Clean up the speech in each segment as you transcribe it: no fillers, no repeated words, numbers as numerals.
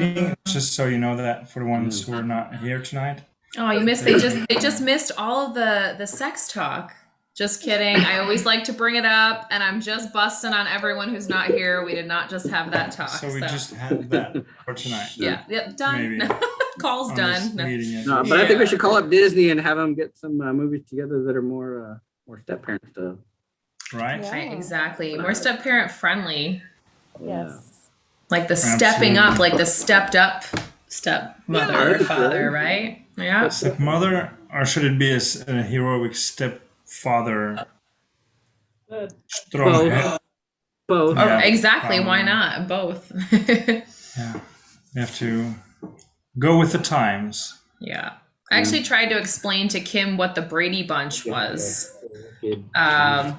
reading, just so you know that for the ones who are not here tonight. Oh, you missed. They just missed all of the sex talk. Just kidding. I always like to bring it up, and I'm just busting on everyone who's not here. We did not just have that talk. So we just had that for tonight. Yeah, done. Maybe. Call's On done. this No. meeting. No, but I think we should call up Disney and have them get some movies together that are more step parent stuff. Right? Yeah. Right, exactly. More step parent friendly. Yes. Like the stepping up, like the stepped up stepmother Yeah, or father, right? Yeah. Stepmother, or should it be a heroic stepfather? Strong head. Both. Oh, Yeah, exactly. Why probably. not? Both. Yeah. You have to go with the times. Yeah. I actually tried to explain to Kim what the Brady Bunch was.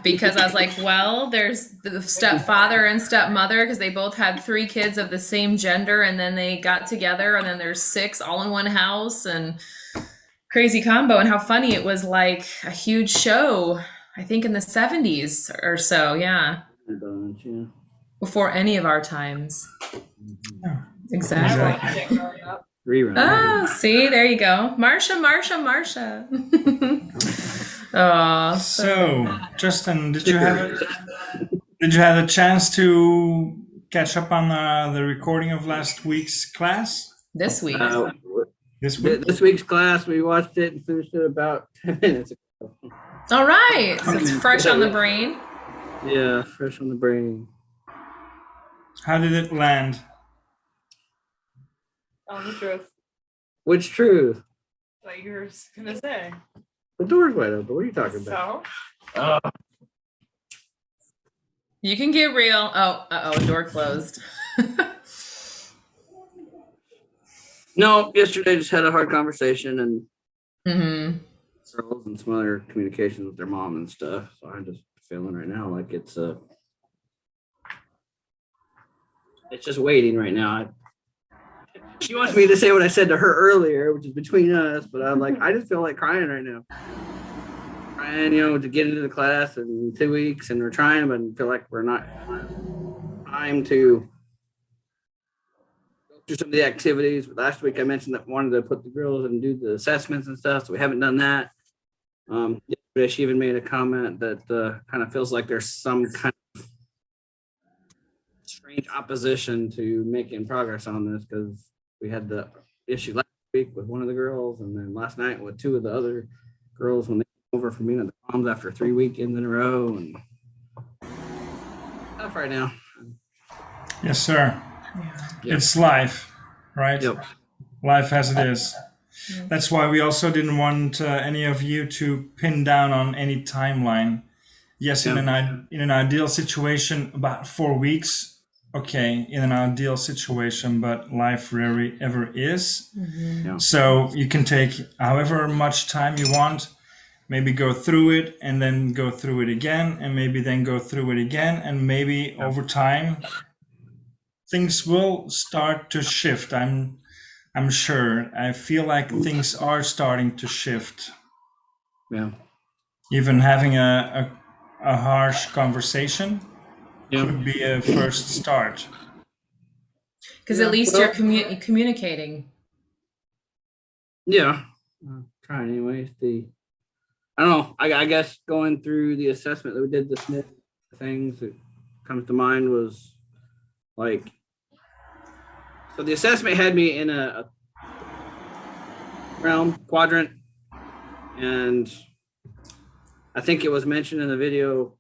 Because I was like, well, there's the stepfather and stepmother because they both had 3 kids of the same gender and then they got together and then there's 6 all in one house and crazy combo. And how funny it was, like a huge show, I think in the 70s or so. Yeah. Before any of our times. Yeah. Exactly. Rerun. Oh, see, there you go. Marsha. Oh, So, Justin, did you have a chance to catch up on the recording of last week's class? this week. This week? This week's class, we watched it and finished it about 10 minutes ago. All right. So it's fresh on the brain. Yeah, fresh on the brain. How did it land? The truth. Which truth? What you were gonna say. The door's wide open. What are you talking about? So You can get real. Oh, door closed. No, yesterday I just had a hard conversation and Mm-hmm. girls and some other communications with their mom and stuff. So I'm just feeling right now like it's just waiting right now. She wants me to say what I said to her earlier, which is between us, but I'm like, I just feel like crying right now. Trying, to get into the class in 2 weeks, and we're trying, but I feel like we're not time to go through some of the activities. Last week I mentioned that I wanted to put the girls and do the assessments and stuff, so we haven't done that. Yesterday she even made a comment that kind of feels like there's some kind of strange opposition to making progress on this because we had the issue last week with one of the girls, and then last night with 2 of the other girls when they came over from being at the moms after 3 weekends in a row, and tough right now. Yes, sir. Yeah. It's life, right? Yep. Life as it is. That's why we also didn't want any of you to pin down on any timeline. Yes, in an ideal situation, about 4 weeks. Okay, in an ideal situation, but life rarely ever is. Mm-hmm. Yeah. So you can take however much time you want, maybe go through it and then go through it again, and maybe then go through it again, and maybe over time things will start to shift. I'm sure. I feel like things are starting to shift. Yeah. Even having a harsh conversation Yeah. could be a first start. Because Yeah, at least well- you're communicating. Yeah. Trying anyways. I don't know. I guess going through the assessment that we did, the Smith things that comes to mind was like, so the assessment had me in a realm quadrant, and I think it was mentioned in the video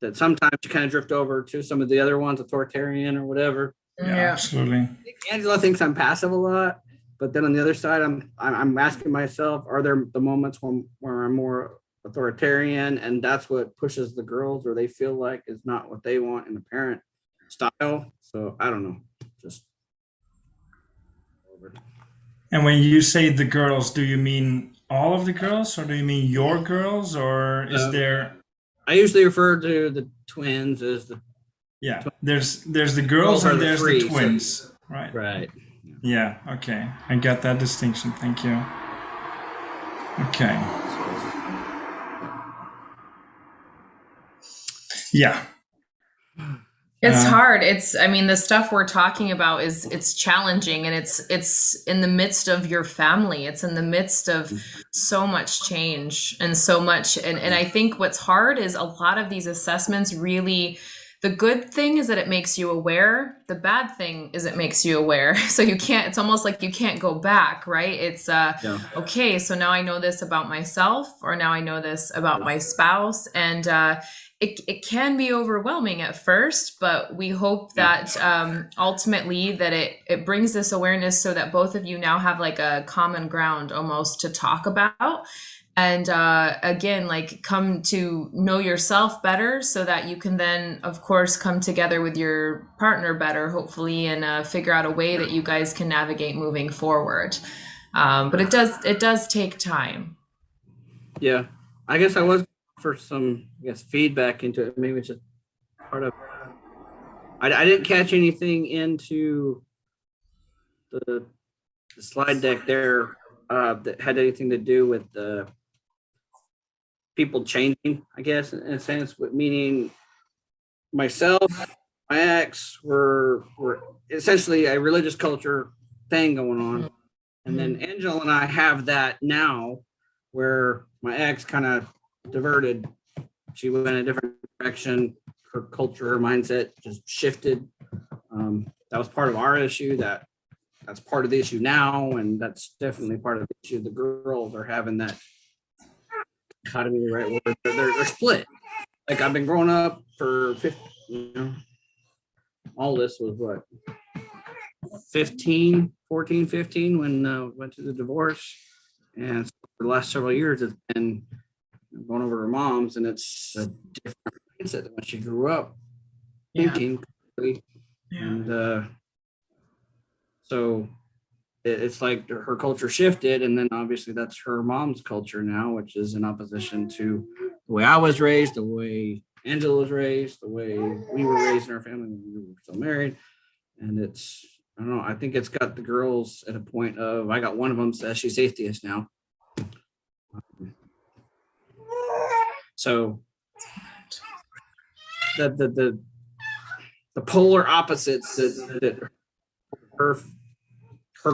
that sometimes you kind of drift over to some of the other ones, authoritarian or whatever. Yeah, absolutely. I think Angela thinks I'm passive a lot, but then on the other side, I'm asking myself, are there the moments where I'm more authoritarian, and that's what pushes the girls, or they feel like is not what they want in the parent style? So I don't know. Just And when you say the girls, do you mean all of the girls, or do you mean your girls, or is there? I usually refer to the twins as the Yeah, there's the girls Girls are and the there's three, the twins, right? right. Yeah. Okay, I got that distinction. Thank you. Okay. Yeah. It's Uh, hard. I mean, the stuff we're talking about it's challenging, and it's in the midst of your family. It's in the midst of so much change and so much. And I think what's hard is a lot of these assessments really, the good thing is that it makes you aware. The bad thing is it makes you aware. So you can't, it's almost like you can't go back, right? It's, Yeah. okay, so now I know this about myself, or now I know this about my spouse. And, it can be overwhelming at first, but we hope that ultimately that it brings this awareness so that both of you now have like a common ground almost to talk about. And again, like come to know yourself better so that you can then, of course, come together with your partner better, hopefully, and figure out a way that you guys can navigate moving forward. But it does take time. Yeah. I guess I was for some, I guess, feedback into it. Maybe it's just part of. I didn't catch anything into the slide deck there that had anything to do with the people changing, I guess, in a sense, but meaning myself, my ex were essentially a religious culture thing going on. And then Angela and I have that now where my ex kind of diverted. She went in a different direction. Her culture, her mindset just shifted. That was part of our issue. That's part of the issue now. And that's definitely part of the issue. The girls are having that dichotomy, the right word. They're split. Like I've been growing up for 50, all this was what, 15 when went through the divorce. And for the last several years, it's been going over to her mom's, and it's a different mindset than when she grew up thinking. And so it's like her culture shifted, and then obviously that's her mom's culture now, which is in opposition to the way I was raised, the way Angela was raised, the way we were raised in our family when we were still married. And it's, I don't know, I think it's got the girls at a point of, I got one of them says she's atheist now. So the polar opposites that her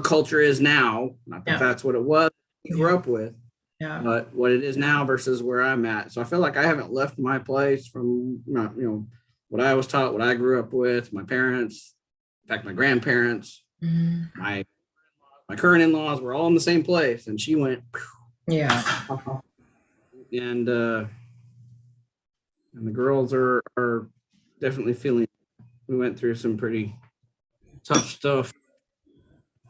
culture is now, not that that's what it was we grew up with, but what it is now versus where I'm at. So I feel like I haven't left my place from, what I was taught, what I grew up with, my parents, in fact, my grandparents, my current in-laws were all in the same place, and she went, and the girls are definitely feeling. We went through some pretty tough stuff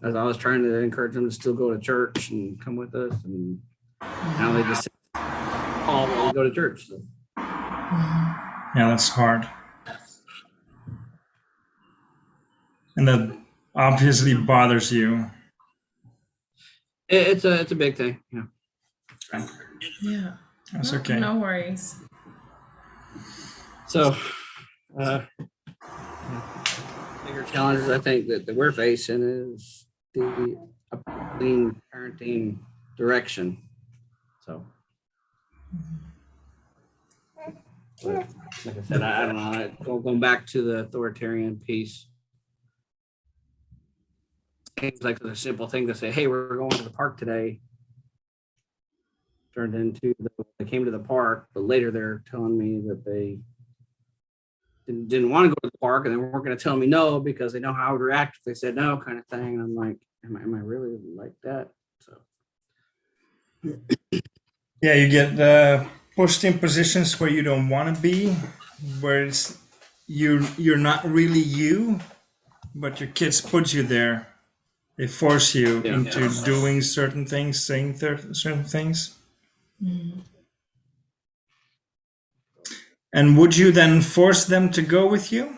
as I was trying to encourage them to still go to church and come with us, and now they just say, "Oh, well, we go to church." So. Yeah, that's hard. And that obviously bothers you. It's a big thing. Yeah. Yeah. That's okay. No worries. So, bigger challenges I think that we're facing is the clean parenting direction. So, but like I said, I don't know. Going back to the authoritarian piece, seems like a simple thing to say, "Hey, we're going to the park today." Turned into they came to the park, but later they're telling me that they didn't want to go to the park, and they weren't going to tell me no because they know how I would react if they said no, kind of thing. And I'm like, am I really like that? So Yeah, you get pushed in positions where you don't want to be, where it's you're not really you, but your kids put you there. They force you into doing certain things, saying certain things. And would you then force them to go with you?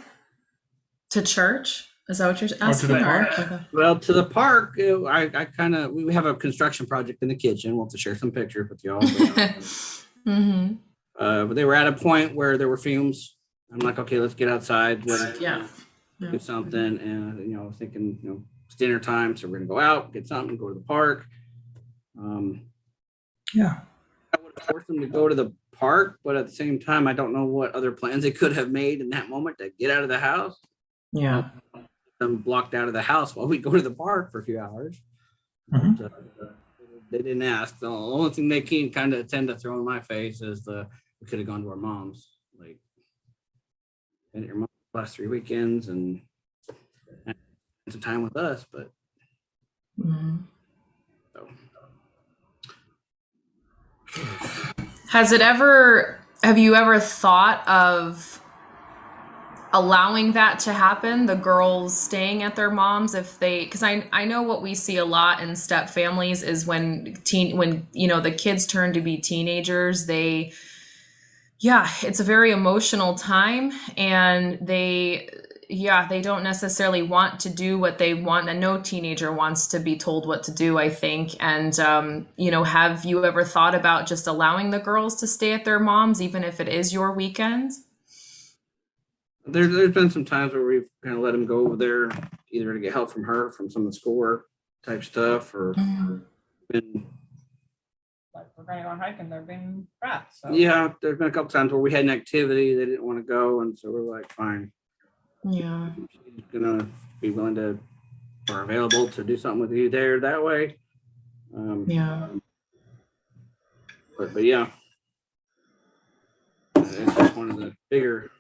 To church? Is that what you're asking? Or to the park? Well, to the park, I kind of, we have a construction project in the kitchen. We'll have to share some pictures with y'all. But they were at a point where there were fumes. I'm like, okay, let's get outside. Let's do something. And, thinking, it's dinner time. So we're going to go out, get something, go to the park. I would have force them to go to the park, but at the same time, I don't know what other plans they could have made in that moment to get out of the house. Yeah. I'm blocked out of the house while we go to the park for a few hours. Mhm. But, they didn't ask. The only thing they can kind of tend to throw in my face is we could have gone to our mom's, like, been at your mom's last 3 weekends and spent some time with us, but Mhm. so. Have you ever thought of allowing that to happen, the girls staying at their moms if they, because I know what we see a lot in step families is when the kids turn to be teenagers, it's a very emotional time, and they don't necessarily want to do what they want, and no teenager wants to be told what to do, I think. And have you ever thought about just allowing the girls to stay at their moms even if it is your weekend? There's been some times where we've kind of let them go over there either to get help from her from some of the schoolwork type stuff, or been, Like we're gonna go hiking, they're being rats. So. yeah, there's been a couple times where we had an activity they didn't want to go, and so we're like, fine, Yeah. she's gonna be willing to or available to do something with you there that way. Yeah. But yeah, it's just one of the bigger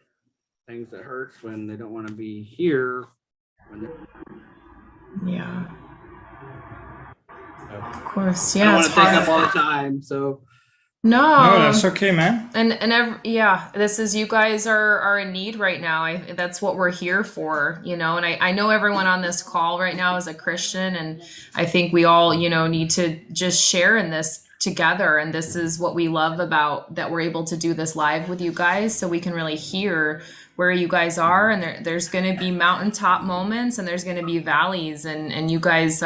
things that hurts when they don't want to be here. Yeah. So, Of course. I Yeah. don't want It's to take hard. up all the time, so No, No. that's okay, man. This is, you guys are in need right now. That's what we're here for, and I know everyone on this call right now is a Christian, and I think we all, need to just share in this together. And this is what we love about that we're able to do this live with you guys, so we can really hear where you guys are. And there's going to be mountaintop moments, and there's going to be valleys, and you guys,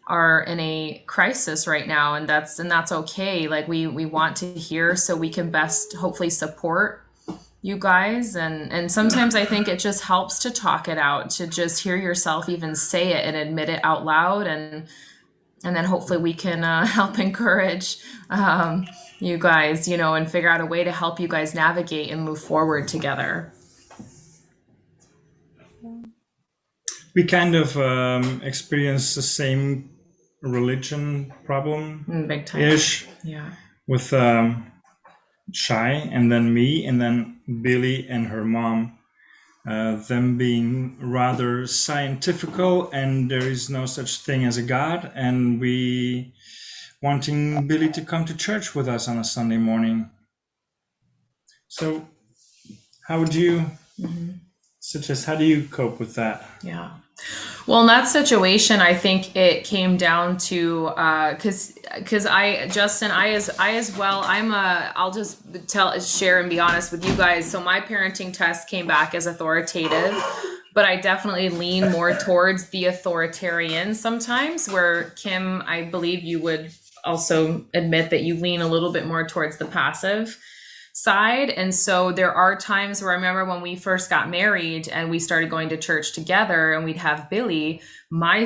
are in a crisis right now, and that's okay. Like we want to hear so we can best hopefully support you guys, and sometimes I think it just helps to talk it out, to just hear yourself even say it and admit it out loud, and then hopefully we can help encourage you guys, and figure out a way to help you guys navigate and move forward together. We kind of experience the same religion problem Big time. ish Yeah. with Shy, and then me, and then Billy and her mom. Them being rather scientifical, and there is no such thing as a God, and we wanting Billy to come to church with us on a Sunday morning. So, how would you suggest? How do you cope with that? Yeah. Well, in that situation, I think it came down to because Justin, I as well. I'll just share and be honest with you guys. So my parenting test came back as authoritative, but I definitely lean more towards the authoritarian sometimes. Where Kim, I believe you would also admit that you lean a little bit more towards the passive side. And so there are times where I remember when we first got married and we started going to church together and we'd have Billy, my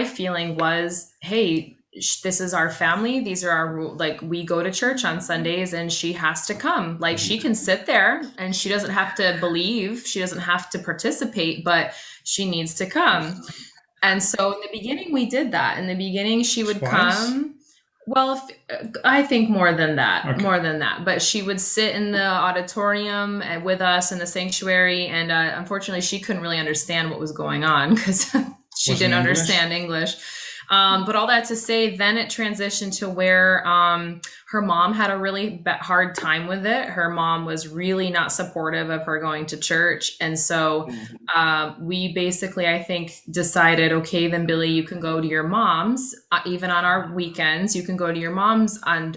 feeling was, hey, this is our family. These are our rules. Like, we go to church on Sundays and she has to come. Like, she can sit there and she doesn't have to believe, she doesn't have to participate, but she needs to come. And so in the beginning, we did that. In the beginning, she would come. Well, I think more than that, but she would sit in the auditorium with us in the sanctuary. And unfortunately, she couldn't really understand what was going on because she didn't understand English. But all that to say, then it transitioned to where her mom had a really hard time with it. Her mom was really not supportive of her going to church. And so we basically, I think, decided, okay, then Billy, you can go to your mom's, even on our weekends, you can go to your mom's on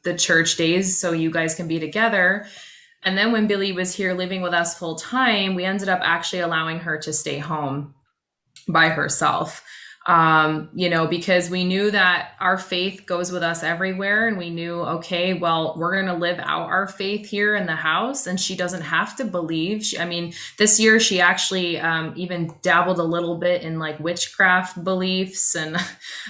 the church days so you guys can be together. And then when Billy was here living with us full time, we ended up actually allowing her to stay home by herself. Because we knew that our faith goes with us everywhere, and we knew, okay, well, we're going to live out our faith here in the house, and she doesn't have to believe. This year she actually even dabbled a little bit in like witchcraft beliefs, and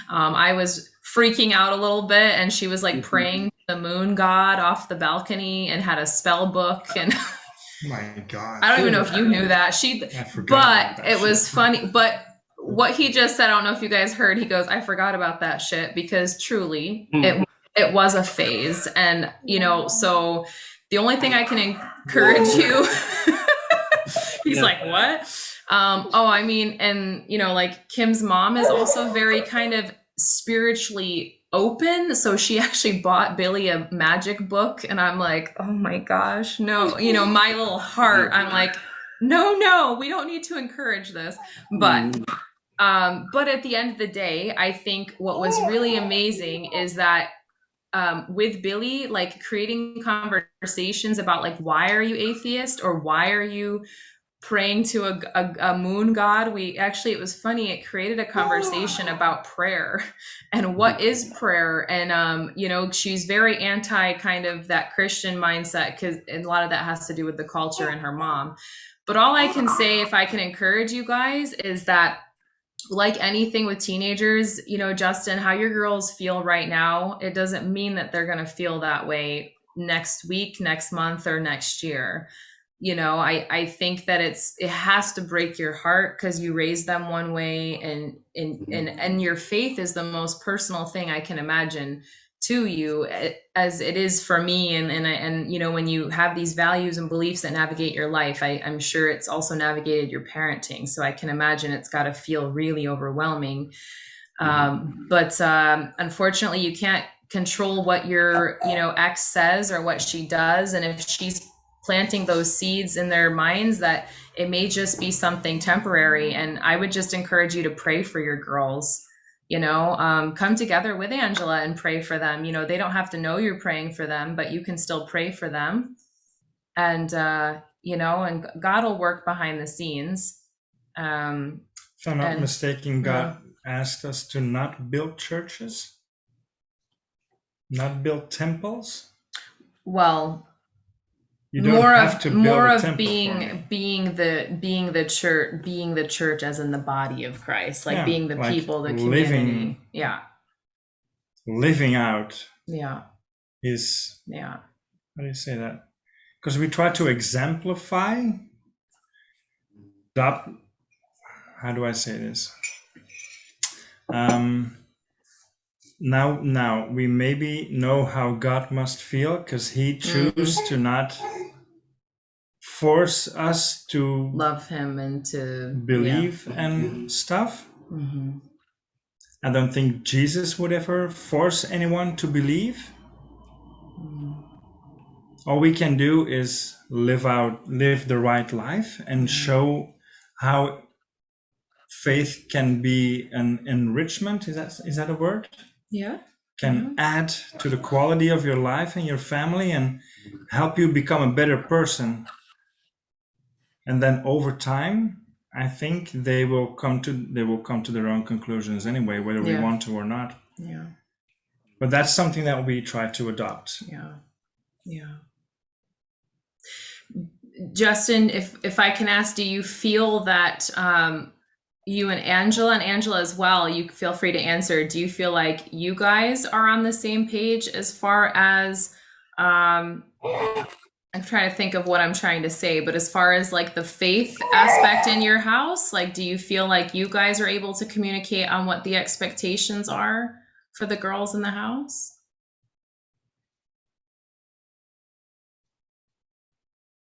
I was freaking out a little bit, and she was like praying to the moon god off the balcony and had a spell book. And Oh my God. I don't even know if you knew that. I forgot about But that it was shit. funny. But what he just said, I don't know if you guys heard, he goes, I forgot about that shit, because truly it was a phase. And, you know, so the only thing I can encourage you, he's Yeah. like, what? I mean, and, you know, like Kim's mom is also very kind of spiritually open. So she actually bought Billy a magic book. And I'm like, oh my gosh, no, you know, my little heart, I'm like, no, we don't need to encourage this. But at the end of the day, I think what was really amazing is that with Billy, like creating conversations about like, why are you atheist, or why are you praying to a moon god? It was funny, it created a conversation about prayer and what is prayer. And you know, she's very anti kind of that Christian mindset, because a lot of that has to do with the culture and her mom. But all I can say, if I can encourage you guys, is that, like anything with teenagers, you know, Justin, how your girls feel right now, it doesn't mean that they're going to feel that way next week, next month, or next year. You know, I think that it has to break your heart, because you raised them one way, and your faith is the most personal thing I can imagine to you, as it is for me. And you know, when you have these values and beliefs that navigate your life, I'm sure it's also navigated your parenting. So I can imagine it's got to feel really overwhelming. But unfortunately, you can't control what your, you know, ex says or what she does. And if she's planting those seeds in their minds, that it may just be something temporary. And I would just encourage you to pray for your girls. You know, come together with Angela and pray for them. You know, they don't have to know you're praying for them, but you can still pray for them. And, you know, and God will work behind the scenes. If I'm not mistaken, God asked us to not build churches, not build temples. Well, you don't have to build more a of temple being the church as in the body of Christ, like being the like people, the community. Living out is, how do you say that? Because we try to exemplify that. How do I say this? Now we maybe know how God must feel, because he chooses to not force us to love him and to believe and stuff. I don't think Jesus would ever force anyone to believe. All we can do is live the right life and show how faith can be an enrichment. Is that a word? Yeah. Can add to the quality of your life and your family and help you become a better person. And then over time, I think they will come to their own conclusions anyway, whether we want to or not. Yeah. But that's something that we try to adopt. Yeah. Justin, if I can ask, do you feel that you and Angela as well, you feel free to answer, do you feel like you guys are on the same page as far as I'm trying to think of what I'm trying to say, but as far as like the faith aspect in your house, like, do you feel like you guys are able to communicate on what the expectations are for the girls in the house?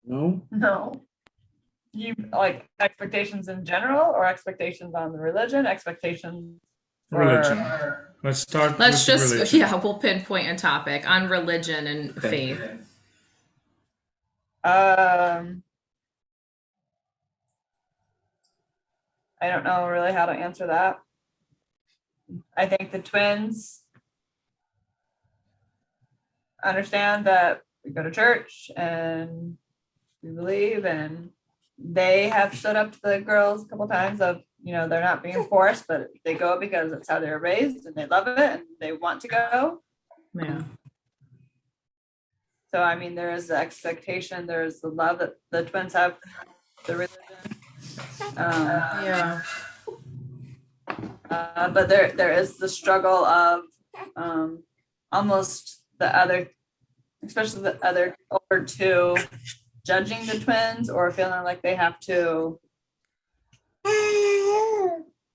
No. You like expectations in general, or expectations on the religion, expectations for Religion. Let's just religion. We'll pinpoint a topic on religion and faith. I don't know really how to answer that. I think the twins understand that we go to church and we believe, and they have stood up to the girls a couple times of, you know, they're not being forced, but they go because it's how they were raised and they love it and they want to go. Yeah. So, I mean, there is the expectation, there's the love that the twins have, the religion. But there is the struggle of almost the other, especially the other older two, judging the twins or feeling like they have to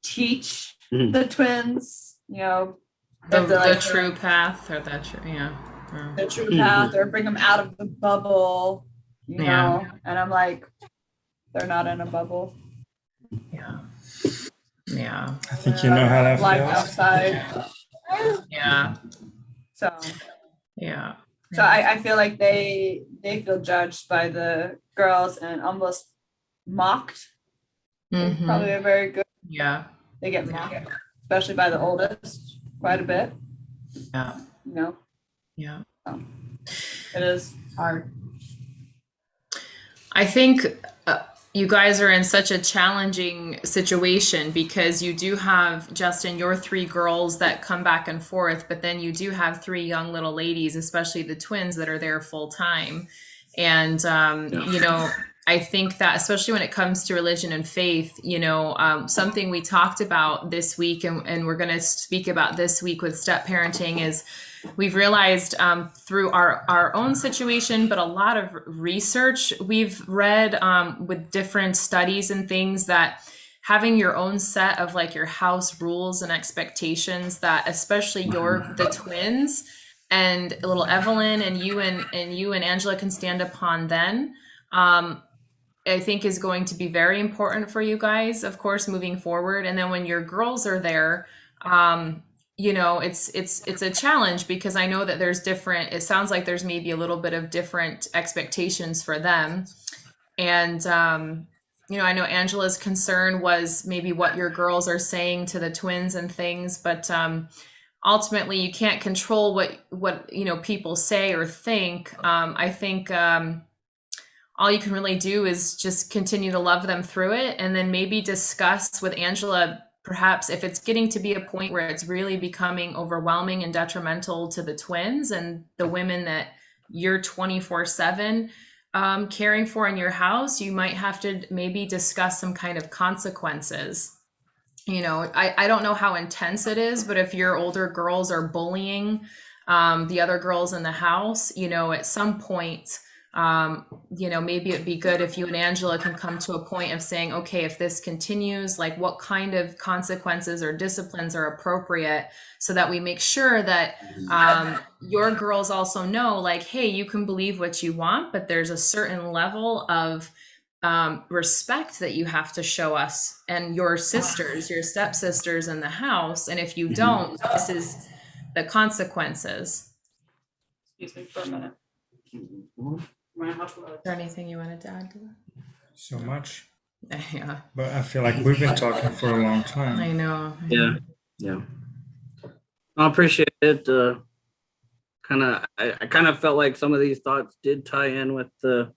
teach Mhm. the twins, The, to, like, the true path or that true, yeah. the true path or bring them out of the bubble, Yeah. and I'm like, they're not in a bubble. Yeah. Yeah. I think you know how that Life feels. outside. Yeah. So Yeah. so I feel like they feel judged by the girls and almost mocked. Is Mhm. probably a very good. Yeah. They get mocked, especially by the oldest, quite a bit. Yeah. Yeah. It is hard. I think you guys are in such a challenging situation because you do have, Justin, your three girls that come back and forth, but then you do have three young little ladies, especially the twins that are there full time. And, I think that especially when it comes to religion and faith, something we talked about this week and we're going to speak about this week with step parenting is we've realized through our own situation, but a lot of research we've read with different studies and things that having your own set of like your house rules and expectations that especially the twins and little Evelyn and you and Angela can stand upon then. I think is going to be very important for you guys, of course, moving forward. And then when your girls are there, it's a challenge because I know that it sounds like there's maybe a little bit of different expectations for them. And, I know Angela's concern was maybe what your girls are saying to the twins and things, but, ultimately you can't control what, people say or think. I think, all you can really do is just continue to love them through it and then maybe discuss with Angela, perhaps if it's getting to be a point where it's really becoming overwhelming and detrimental to the twins and the women that you're 24/7 caring for in your house, you might have to maybe discuss some kind of consequences. I don't know how intense it is, but if your older girls are bullying the other girls in the house, at some point, maybe it'd be good if you and Angela can come to a point of saying, okay, if this continues, like what kind of consequences or disciplines are appropriate so that we make sure that your girls also know, like, hey, you can believe what you want, but there's a certain level of respect that you have to show us and your sisters, your stepsisters in the house. And if you don't, this is the consequences. Excuse me for a minute. Is there anything you wanted to add to that? So much. Yeah. But I feel like we've been talking for a long time. I know. Yeah. I appreciate it. I kind of felt like some of these thoughts did tie in with the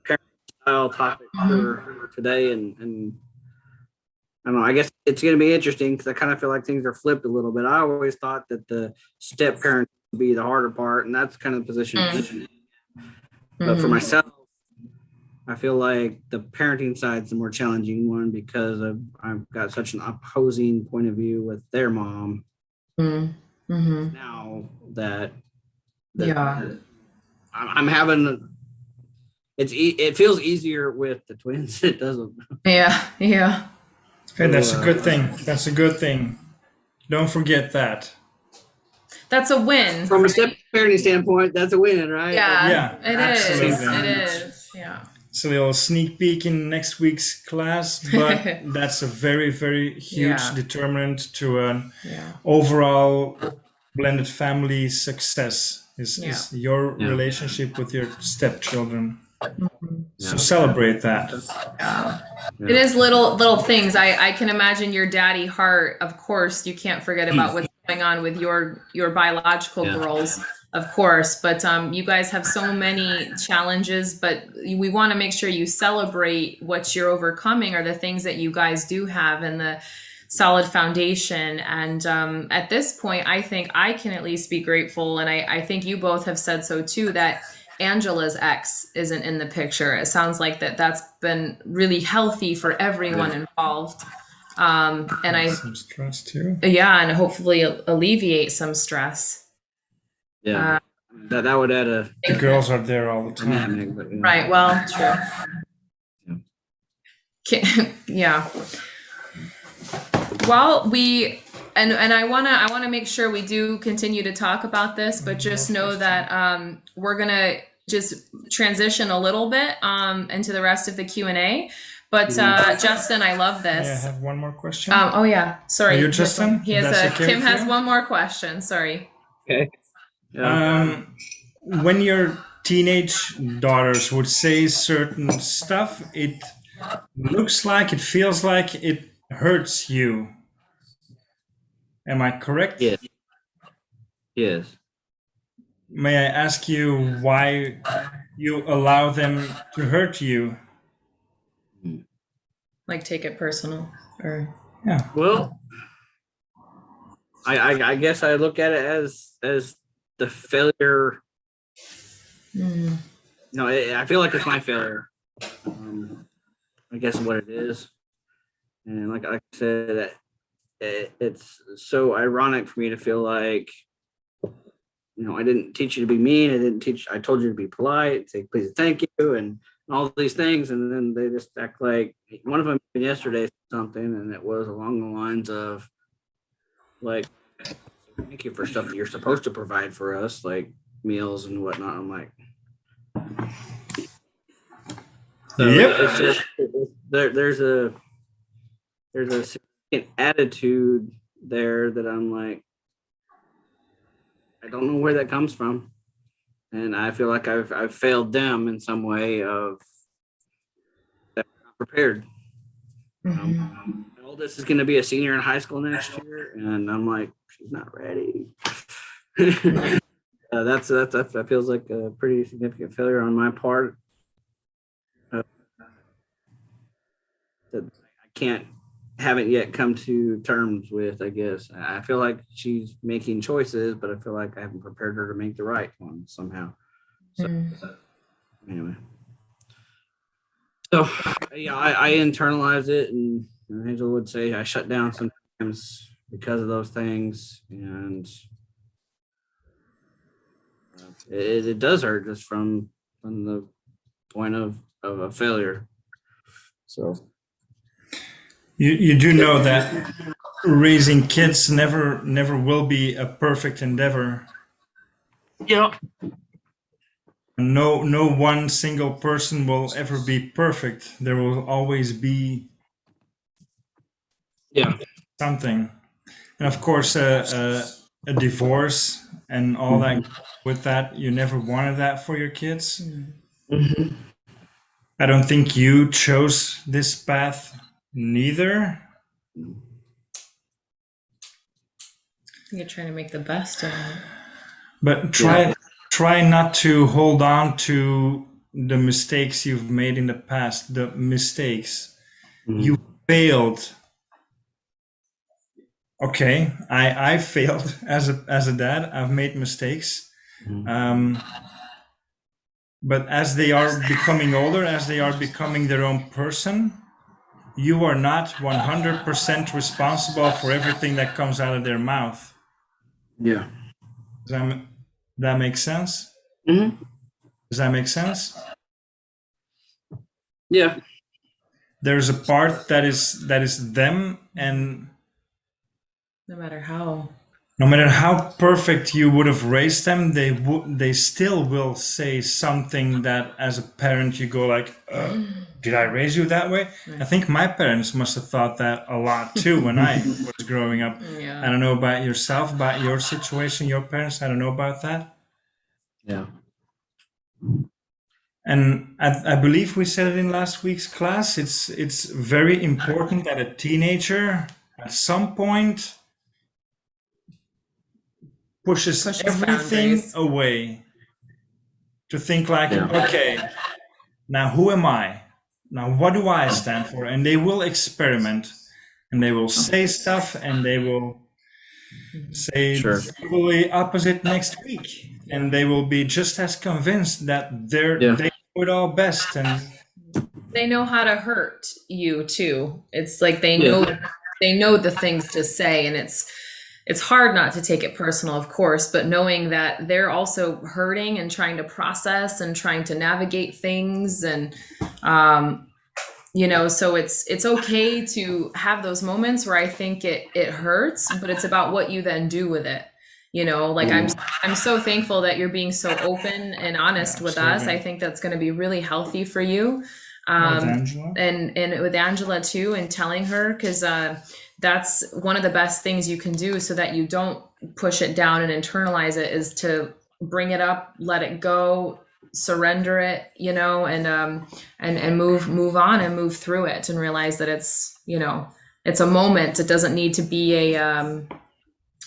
parent style topic for today, and I don't know. I guess it's going to be interesting because I kind of feel like things are flipped a little bit. I always thought that the step parent would be the harder part, and that's kind of the position. But for myself, I feel like the parenting side is the more challenging one because I've got such an opposing point of view with their mom. Now that I'm having it feels easier with the twins. It doesn't. Yeah. Hey, that's a good thing. That's a good thing. Don't forget that. That's a win. From a step parenting standpoint, that's a win, right? Yeah, Yeah, it absolutely. is. It is. Yeah. It's a little sneak peek in next week's class, but that's a very, very huge determinant to an overall blended family success is your relationship with your stepchildren. So celebrate that. It is little things. I can imagine your daddy heart. Of course, you can't forget about what's going on with your biological girls, of course. But you guys have so many challenges. But we want to make sure you celebrate what you're overcoming or the things that you guys do have and the solid foundation. And at this point, I think I can at least be grateful. And I think you both have said so too, that Angela's ex isn't in the picture. It sounds like that's been really healthy for everyone involved. And I, Some stress too. yeah, and hopefully alleviate some stress. Yeah. That would add a The girls are there all the time. dynamic, but yeah. Right. Well, true. Yeah. Well, and I wanna make sure we do continue to talk about this, but just know that we're gonna just transition a little bit into the rest of the Q&A. But Justin, I love May I this. have one more question? Oh yeah, sorry. Are you Justin? He has That's okay Kim with has you? one more question. Sorry. Okay. Yeah. When your teenage daughters would say certain stuff, it looks like, it feels like it hurts you. Am I correct? Yes. Yes. May I ask you why you allow them to hurt you? Like take it personal, or Yeah. Well, I guess I look at it as the failure. No, I feel like it's my failure. I guess what it is, and like I said, it's so ironic for me to feel like, I didn't teach you to be mean. I told you to be polite, say please and thank you, and all these things, and then they just act like one of them yesterday said something, and it was along the lines of like, thank you for stuff that you're supposed to provide for us, like meals and whatnot. I'm like, so Yep. it's just there's a significant attitude there that I'm like, I don't know where that comes from, and I feel like I've failed them in some way of that I'm not prepared. My oldest is going to be a senior in high school next year, and I'm like, she's not ready. That feels like a pretty significant failure on my part. That I haven't yet come to terms with, I guess. I feel like she's making choices, but I feel like I haven't prepared her to make the right one somehow. So anyway. So yeah, I internalize it, and Angela would say I shut down sometimes because of those things, and it does hurt just from the point of a failure. So You do know that raising kids never will be a perfect endeavor. yeah, No one single person will ever be perfect. There will always be something, and of course, a divorce and all that. With that, you never wanted that for your kids. Mm-hmm. I don't think you chose this path, neither. you're trying to make the best of it. But try not to hold on to the mistakes you've made in the past. The mistakes you failed. Okay, I failed as a dad. I've made mistakes. But as they are becoming older, as they are becoming their own person, you are not 100% responsible for everything that comes out of their mouth. Yeah. Does that make sense? Mm-hmm. Does that make sense? Yeah. There's a part that is them, and No matter how. no matter how perfect you would have raised them, they still will say something that as a parent you go like, did I raise you that way? I think my parents must have thought that a lot too when I was growing up. Yeah. I don't know about yourself, about your situation, your parents. I don't know about that. Yeah. And I believe we said it in last week's class. It's very important that a teenager at some point pushes everything boundaries. away to think like, okay, now who am I? Now what do I stand for? And they will experiment, and they will say stuff, and they will say totally opposite next week, and they will be just as convinced that they know it all best, and They know how to hurt you too. It's like they know they know the things to say, and it's hard not to take it personal, of course, but knowing that they're also hurting and trying to process and trying to navigate things, and so it's okay to have those moments where I think it hurts, but it's about what you then do with it. Like I'm so thankful that you're being so open and honest with us. Absolutely. I think that's going to be really healthy for you. With Angela. And with Angela too, and telling her, because that's one of the best things you can do so that you don't push it down and internalize it, is to bring it up, let it go, surrender it, and move on and move through it, and realize that it's a moment. It doesn't need to be a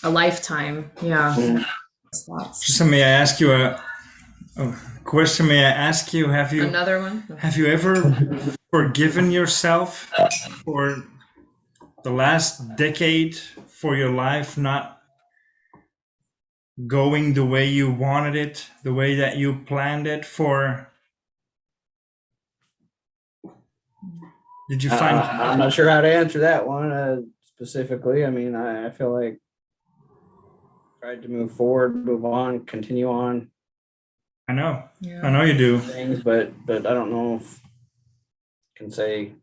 lifetime. Yeah. So may I ask you a question? May I ask you, Another one? have you ever forgiven yourself for the last decade, for your life not going the way you wanted it, the way that you planned it? Did you find? I'm not sure how to answer that one specifically. I mean, I feel like I tried to move forward, move on, continue on I know. Yeah. I know you do. things, but I don't know if I can say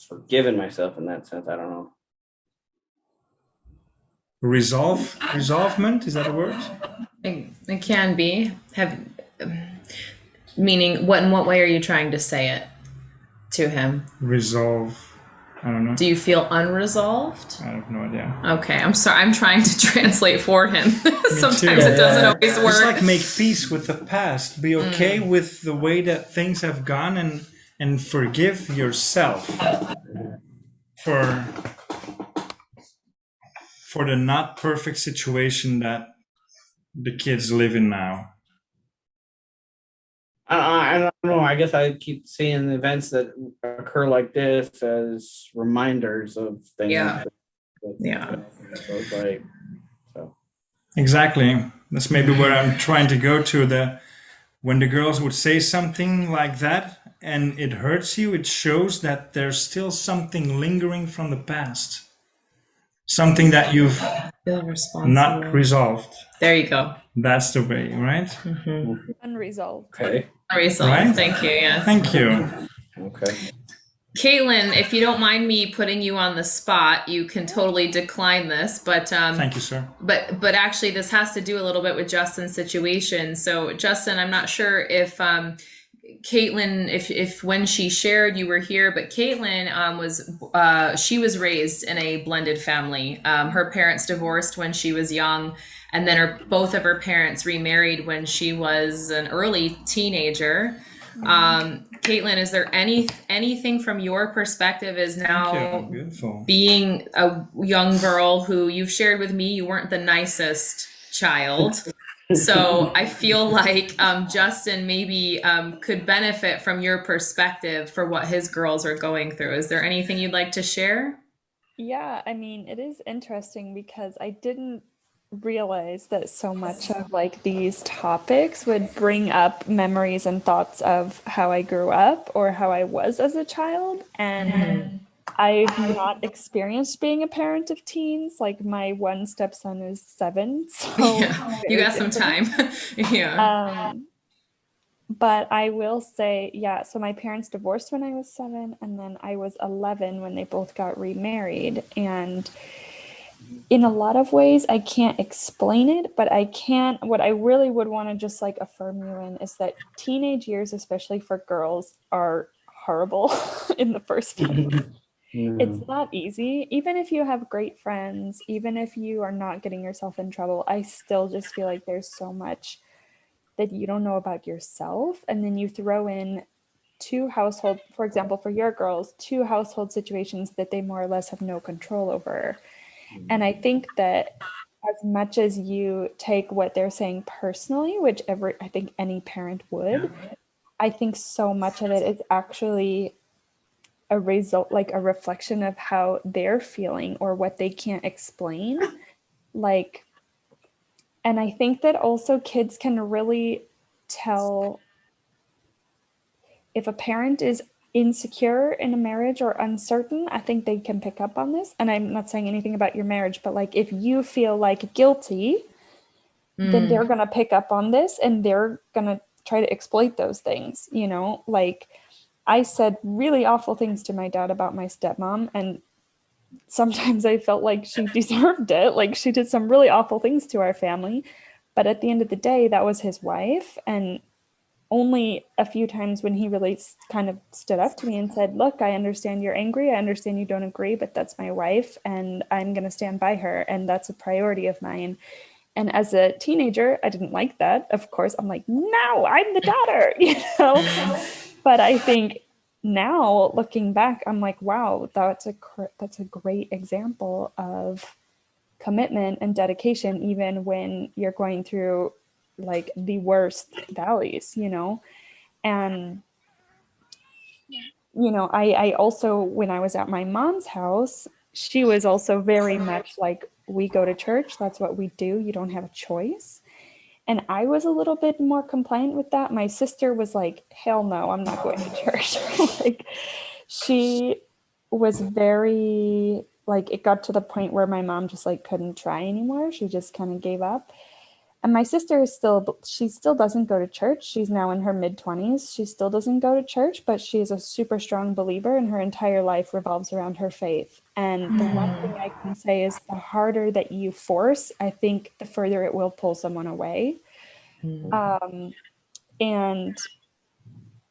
forgiven myself in that sense. I don't know. Resolvement, is that a word? It can be. Meaning, in what way are you trying to say it to him? Resolve. I don't know. Do you feel unresolved? I have no idea. Okay, I'm sorry. I'm trying to translate for him. Sometimes too. it doesn't always It's work. like make peace with the past. Be okay with the way that things have gone, and forgive yourself for the not perfect situation that the kids live in now. I don't know. I guess I keep seeing events that occur like this as reminders of things. Yeah. So it's like, Exactly. That's maybe where I'm trying to go to. When the girls would say something like that and it hurts you, it shows that there's still something lingering from the past. Something that you've Feel responsible. not resolved. There you go. That's the way, right? Mm-hmm. Unresolved. okay. Resolve. Right? Thank you. Yeah. Thank you. Okay. Caitlin, if you don't mind me putting you on the spot, you can totally decline this, but Thank you, sir. but actually this has to do a little bit with Justin's situation. So Justin, I'm not sure if Caitlin, if when she shared you were here, but Caitlin she was raised in a blended family. Her parents divorced when she was young, and then both of her parents remarried when she was an early teenager. Caitlin, is there anything from your perspective is now Beautiful. being a young girl who you've shared with me, you weren't the nicest child. So I feel like Justin maybe could benefit from your perspective for what his girls are going through. Is there anything you'd like to share? Yeah, I mean, it is interesting because I didn't realize that so much of like these topics would bring up memories and thoughts of how I grew up or how I was as a child. And I've not experienced being a parent of teens. Like my one stepson is 7, so Yeah, you got some time. Yeah. But I will say, yeah, so my parents divorced when I was 7, and then I was 11 when they both got remarried. And in a lot of ways, I can't explain it, but what I really would want to just like affirm you in is that teenage years, especially for girls, are horrible in the first place. It's not easy. Even if you have great friends, even if you are not getting yourself in trouble, I still just feel like there's so much that you don't know about yourself. And then you throw in for example, for your girls, 2 household situations that they more or less have no control over. And I think that as much as you take what they're saying personally, which I think any parent would, I think so much of it is actually a result, like a reflection of how they're feeling or what they can't explain. Like, and I think that also kids can really tell if a parent is insecure in a marriage or uncertain, I think they can pick up on this. And I'm not saying anything about your marriage, but like if you feel like guilty, then they're going to pick up on this and they're going to try to exploit those things, you know? Like I said really awful things to my dad about my stepmom, and sometimes I felt like she deserved it. Like she did some really awful things to our family. But at the end of the day, that was his wife. And only a few times when he really kind of stood up to me and said, look, I understand you're angry. I understand you don't agree, but that's my wife and I'm going to stand by her. And that's a priority of mine. And as a teenager, I didn't like that. Of course, I'm like, no, I'm the daughter, you know? But I think now looking back, I'm like, wow, that's a great example of commitment and dedication, even when you're going through like the worst valleys, you know? And, you know, I also, when I was at my mom's house, she was also very much like, we go to church, that's what we do, you don't have a choice. And I was a little bit more compliant with that. My sister was like, hell no, I'm not going to church. Like, she was very, like, it got to the point where my mom just like couldn't try anymore. She just kind of gave up. And my sister is she still doesn't go to church. She's now in her mid-20s. She still doesn't go to church, but she's a super strong believer and her entire life revolves around her faith. And the one thing I can say is the harder that you force, I think the further it will pull someone away. And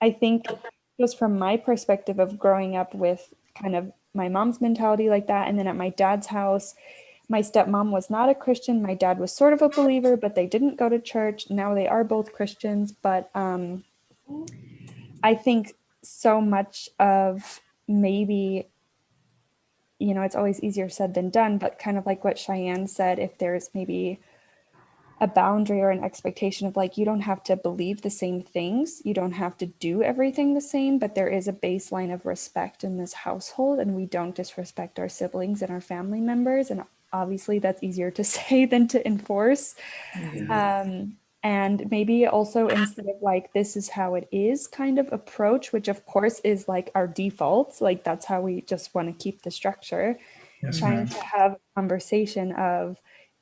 I think just from my perspective of growing up with kind of my mom's mentality like that, and then at my dad's house, my stepmom was not a Christian. My dad was sort of a believer, but they didn't go to church. Now they are both Christians. But I think so much of maybe, you know, it's always easier said than done, but kind of like what Cheyenne said, if there's maybe a boundary or an expectation of like, you don't have to believe the same things. You don't have to do everything the same, but there is a baseline of respect in this household and we don't disrespect our siblings and our family members. And obviously that's easier to say than to enforce. And maybe also instead of like, this is how it is kind of approach, which of course is like our default, like that's how we just want to keep the structure, trying to have a conversation of,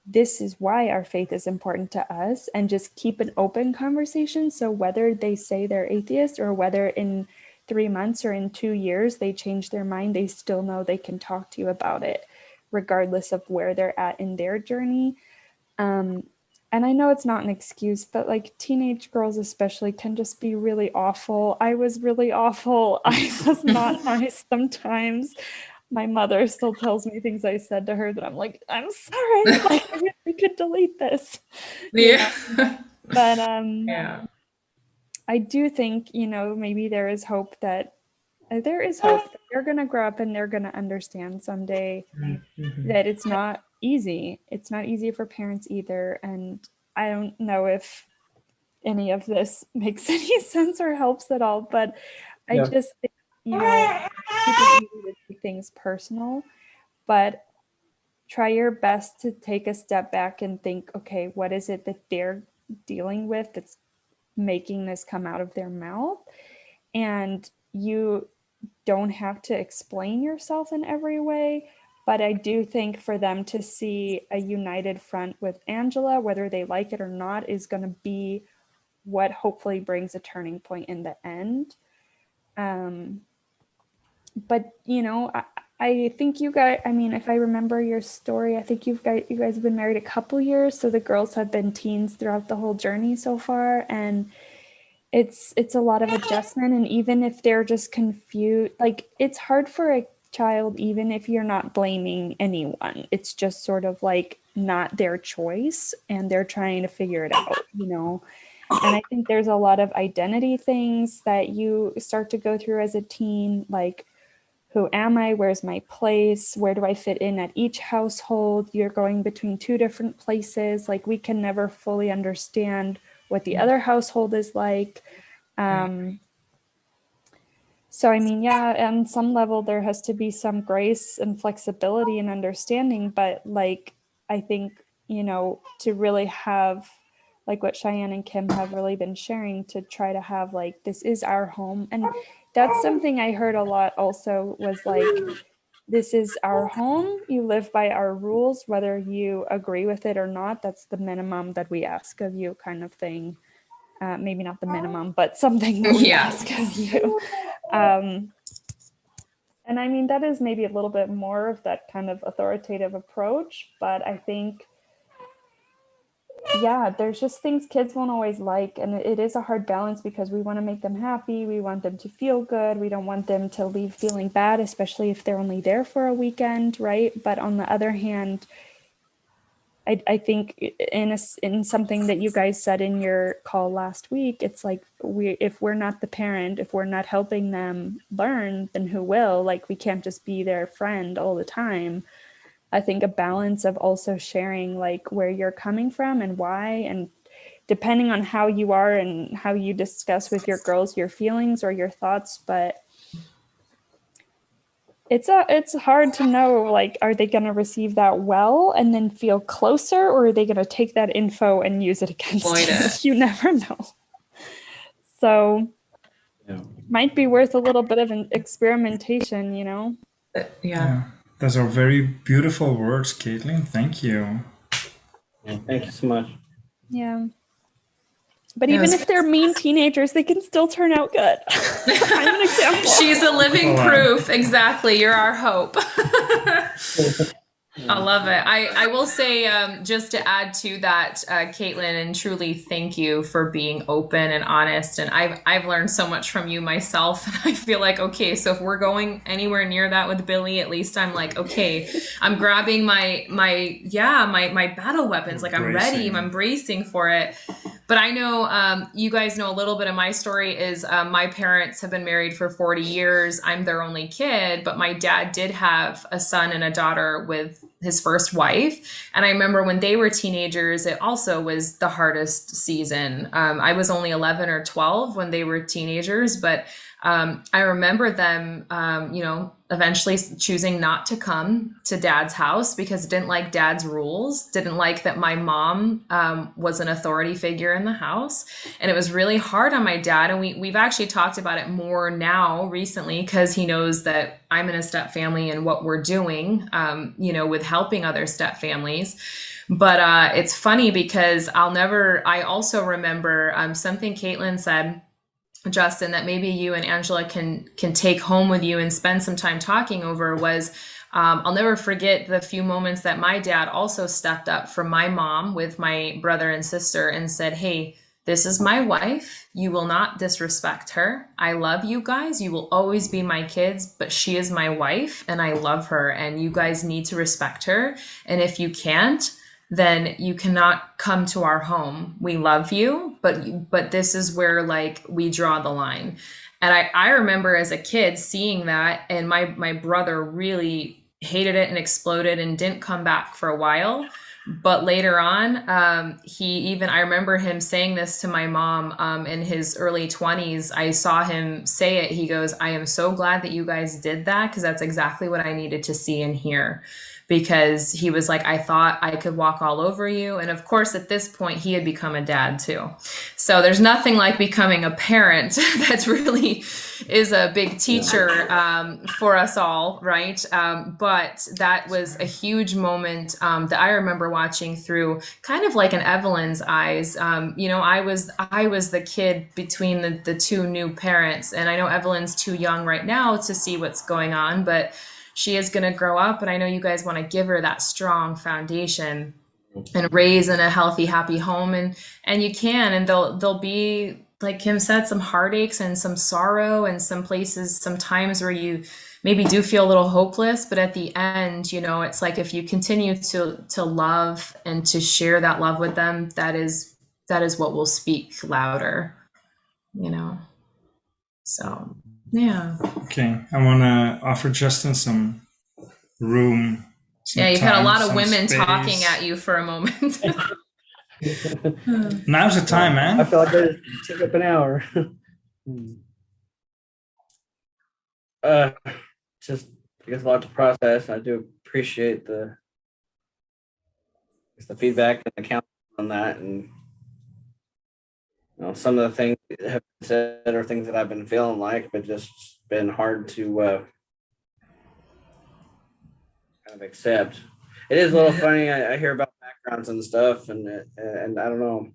this is why our faith is important to us, and just keep an open conversation. So whether they say they're atheist or whether in 3 months or in 2 years they change their mind, they still know they can talk to you about it, regardless of where they're at in their journey. And I know it's not an excuse, but like teenage girls especially can just be really awful. I was really awful. I was not nice sometimes. My mother still tells me things I said to her that I'm like, I'm sorry, like I wish we could delete this. Yeah. But Yeah. I do think, you know, maybe there is hope that they're gonna grow up and they're gonna understand someday that it's not easy. It's not easy for parents either. And I don't know if any of this makes any sense or helps at all, but I just think, you know, it's easy to take things personal, but try your best to take a step back and think, okay, what is it that they're dealing with that's making this come out of their mouth? And you don't have to explain yourself in every way, but I do think for them to see a united front with Angela, whether they like it or not, is going to be what hopefully brings a turning point in the end. But you know, I think you guys, I mean, if I remember your story, I think you guys have been married a couple years, so the girls have been teens throughout the whole journey so far, and it's a lot of adjustment. And even if they're just confused, like it's hard for a child, even if you're not blaming anyone, it's just sort of like not their choice and they're trying to figure it out, you know. And I think there's a lot of identity things that you start to go through as a teen, like, who am I? Where's my place? Where do I fit in at each household? You're going between two different places. Like we can never fully understand what the other household is like. So, I mean, yeah, on some level, there has to be some grace and flexibility and understanding. But like, I think, you know, to really have like what Cheyenne and Kim have really been sharing, to try to have like, this is our home. And that's something I heard a lot also was like, this is our home. You live by our rules, whether you agree with it or not. That's the minimum that we ask of you, kind of thing. Maybe not the minimum, but something that we ask of you. And I mean, that is maybe a little bit more of that kind of authoritative approach, but I think, yeah, there's just things kids won't always like, and it is a hard balance because we want to make them happy, we want them to feel good, we don't want them to leave feeling bad, especially if they're only there for a weekend, right? But on the other hand, I think in something that you guys said in your call last week, it's like if we're not the parent, if we're not helping them learn, then who will? Like, we can't just be their friend all the time. I think a balance of also sharing like where you're coming from and why, and depending on how you are and how you discuss with your girls your feelings or your thoughts, but it's hard to know, like, are they going to receive that well and then feel closer, or are they going to take that info and use it against you? You never know. So might be worth a little bit of an experimentation, you know? Yeah. Those are very beautiful words, Caitlin. Thank you. Yeah, thank you so much. Yeah. But even if they're mean teenagers, they can still turn out good. I'm an example. She's a living proof. Exactly. You're our hope. I love it. I will say, just to add to that, Caitlin, and truly thank you for being open and honest. And I've learned so much from you myself. And I feel like, okay, so if we're going anywhere near that with Billy, at least I'm like, okay, I'm grabbing my battle weapons. Like, I'm ready. I'm bracing for it. But I know you guys know a little bit of my story is my parents have been married for 40 years. I'm their only kid, but my dad did have a son and a daughter with his first wife. And I remember when they were teenagers, it also was the hardest season. I was only 11 or 12 when they were teenagers, but I remember them, eventually choosing not to come to dad's house because it didn't like dad's rules, didn't like that my mom was an authority figure in the house. And it was really hard on my dad. And we've actually talked about it more now recently because he knows that I'm in a step family and what we're doing, with helping other step families. But it's funny because I also remember something Caitlin said, Justin, that maybe you and Angela can take home with you and spend some time talking over was, I'll never forget the few moments that my dad also stepped up for my mom with my brother and sister and said, hey, this is my wife. You will not disrespect her. I love you guys. You will always be my kids, but she is my wife and I love her and you guys need to respect her. And if you can't, then you cannot come to our home. We love you, but this is where like we draw the line. And I remember as a kid seeing that, and my brother really hated it and exploded and didn't come back for a while. But later on, I remember him saying this to my mom in his early 20s. I saw him say it. He goes, I am so glad that you guys did that because that's exactly what I needed to see and hear. Because he was like, I thought I could walk all over you. And of course, at this point, he had become a dad too. So there's nothing like becoming a parent. That's really is a big teacher for us all, right? But that was a huge moment that I remember watching through kind of like an Evelyn's eyes. I was the kid between the two new parents. And I know Evelyn's too young right now to see what's going on, but she is going to grow up, and I know you guys want to give her that strong foundation and raise in a healthy, happy home, and you can, and there'll be, like Kim said, some heartaches and some sorrow and some places, some times where you maybe do feel a little hopeless, but at the end, it's like if you continue to love and to share that love with them, that is what will speak louder, So. Yeah. Okay, I want to offer Justin some room. You've had a lot of women talking at you for a moment. Now's the time, man. I feel like I just took up an hour. Just I guess a lot to process. I do appreciate the feedback and the counsel on that, and some of the things that have been said are things that I've been feeling like, but just been hard to kind of accept. It is a little funny. I hear about backgrounds and stuff, and I don't know,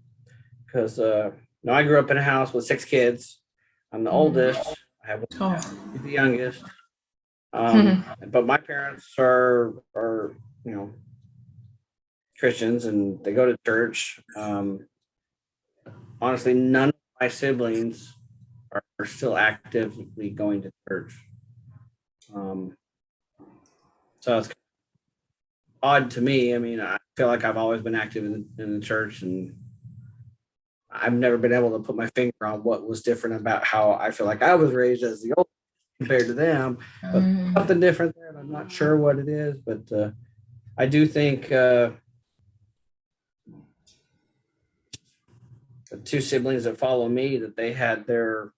because I grew up in a house with 6 kids. I'm the oldest. I have the youngest. But my parents are Christians, and they go to church. Honestly, none of my siblings are still actively going to church. So it's odd to me. I mean, I feel like I've always been active in the church, and I've never been able to put my finger on what was different about how I feel like I was raised as the oldest compared to them. But something different there, and I'm not sure what it is. But I do think the 2 siblings that follow me, that they had their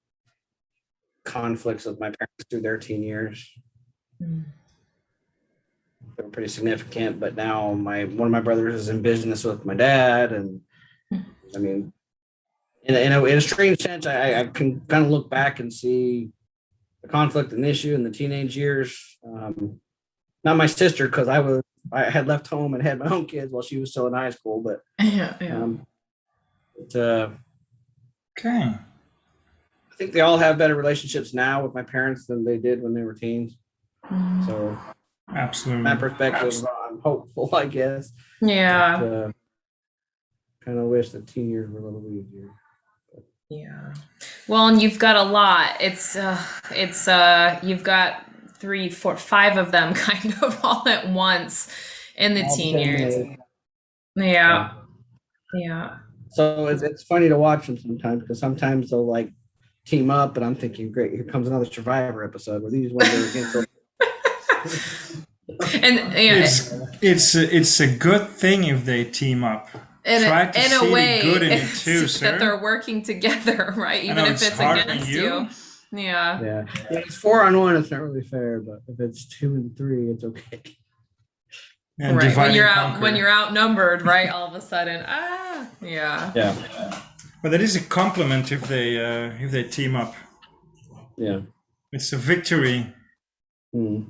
conflicts with my parents through their teen years. They were pretty significant, but now one of my brothers is in business with my dad, and I mean, in a strange sense, I can kind of look back and see the conflict and issue in the teenage years. Not my sister, because I had left home and had my own kids while she was still in high school, but Okay. I think they all have better relationships now with my parents than they did when they were teens. So Absolutely. that perspective, I'm hopeful, I guess. Yeah. But, kind of wish the teen years were a little easier. Yeah. Well, and you've got a lot. It's you've got 3, 4, 5 of them kind of all at once in the teen years. Yeah. Yeah. So it's funny to watch them sometimes, because sometimes they'll like team up, and I'm thinking, great, here comes another Survivor episode where these ones are against. And It's a good thing if they team up. Try to see the good in it too, sir. That they're working together, right? Even if it's against you. Yeah. It's 4-on-1. It's not really fair, but if it's 2 and 3, it's okay. And right. When you're outnumbered, right? All of a sudden, yeah. But that is a compliment if they team up. Yeah. It's a victory. In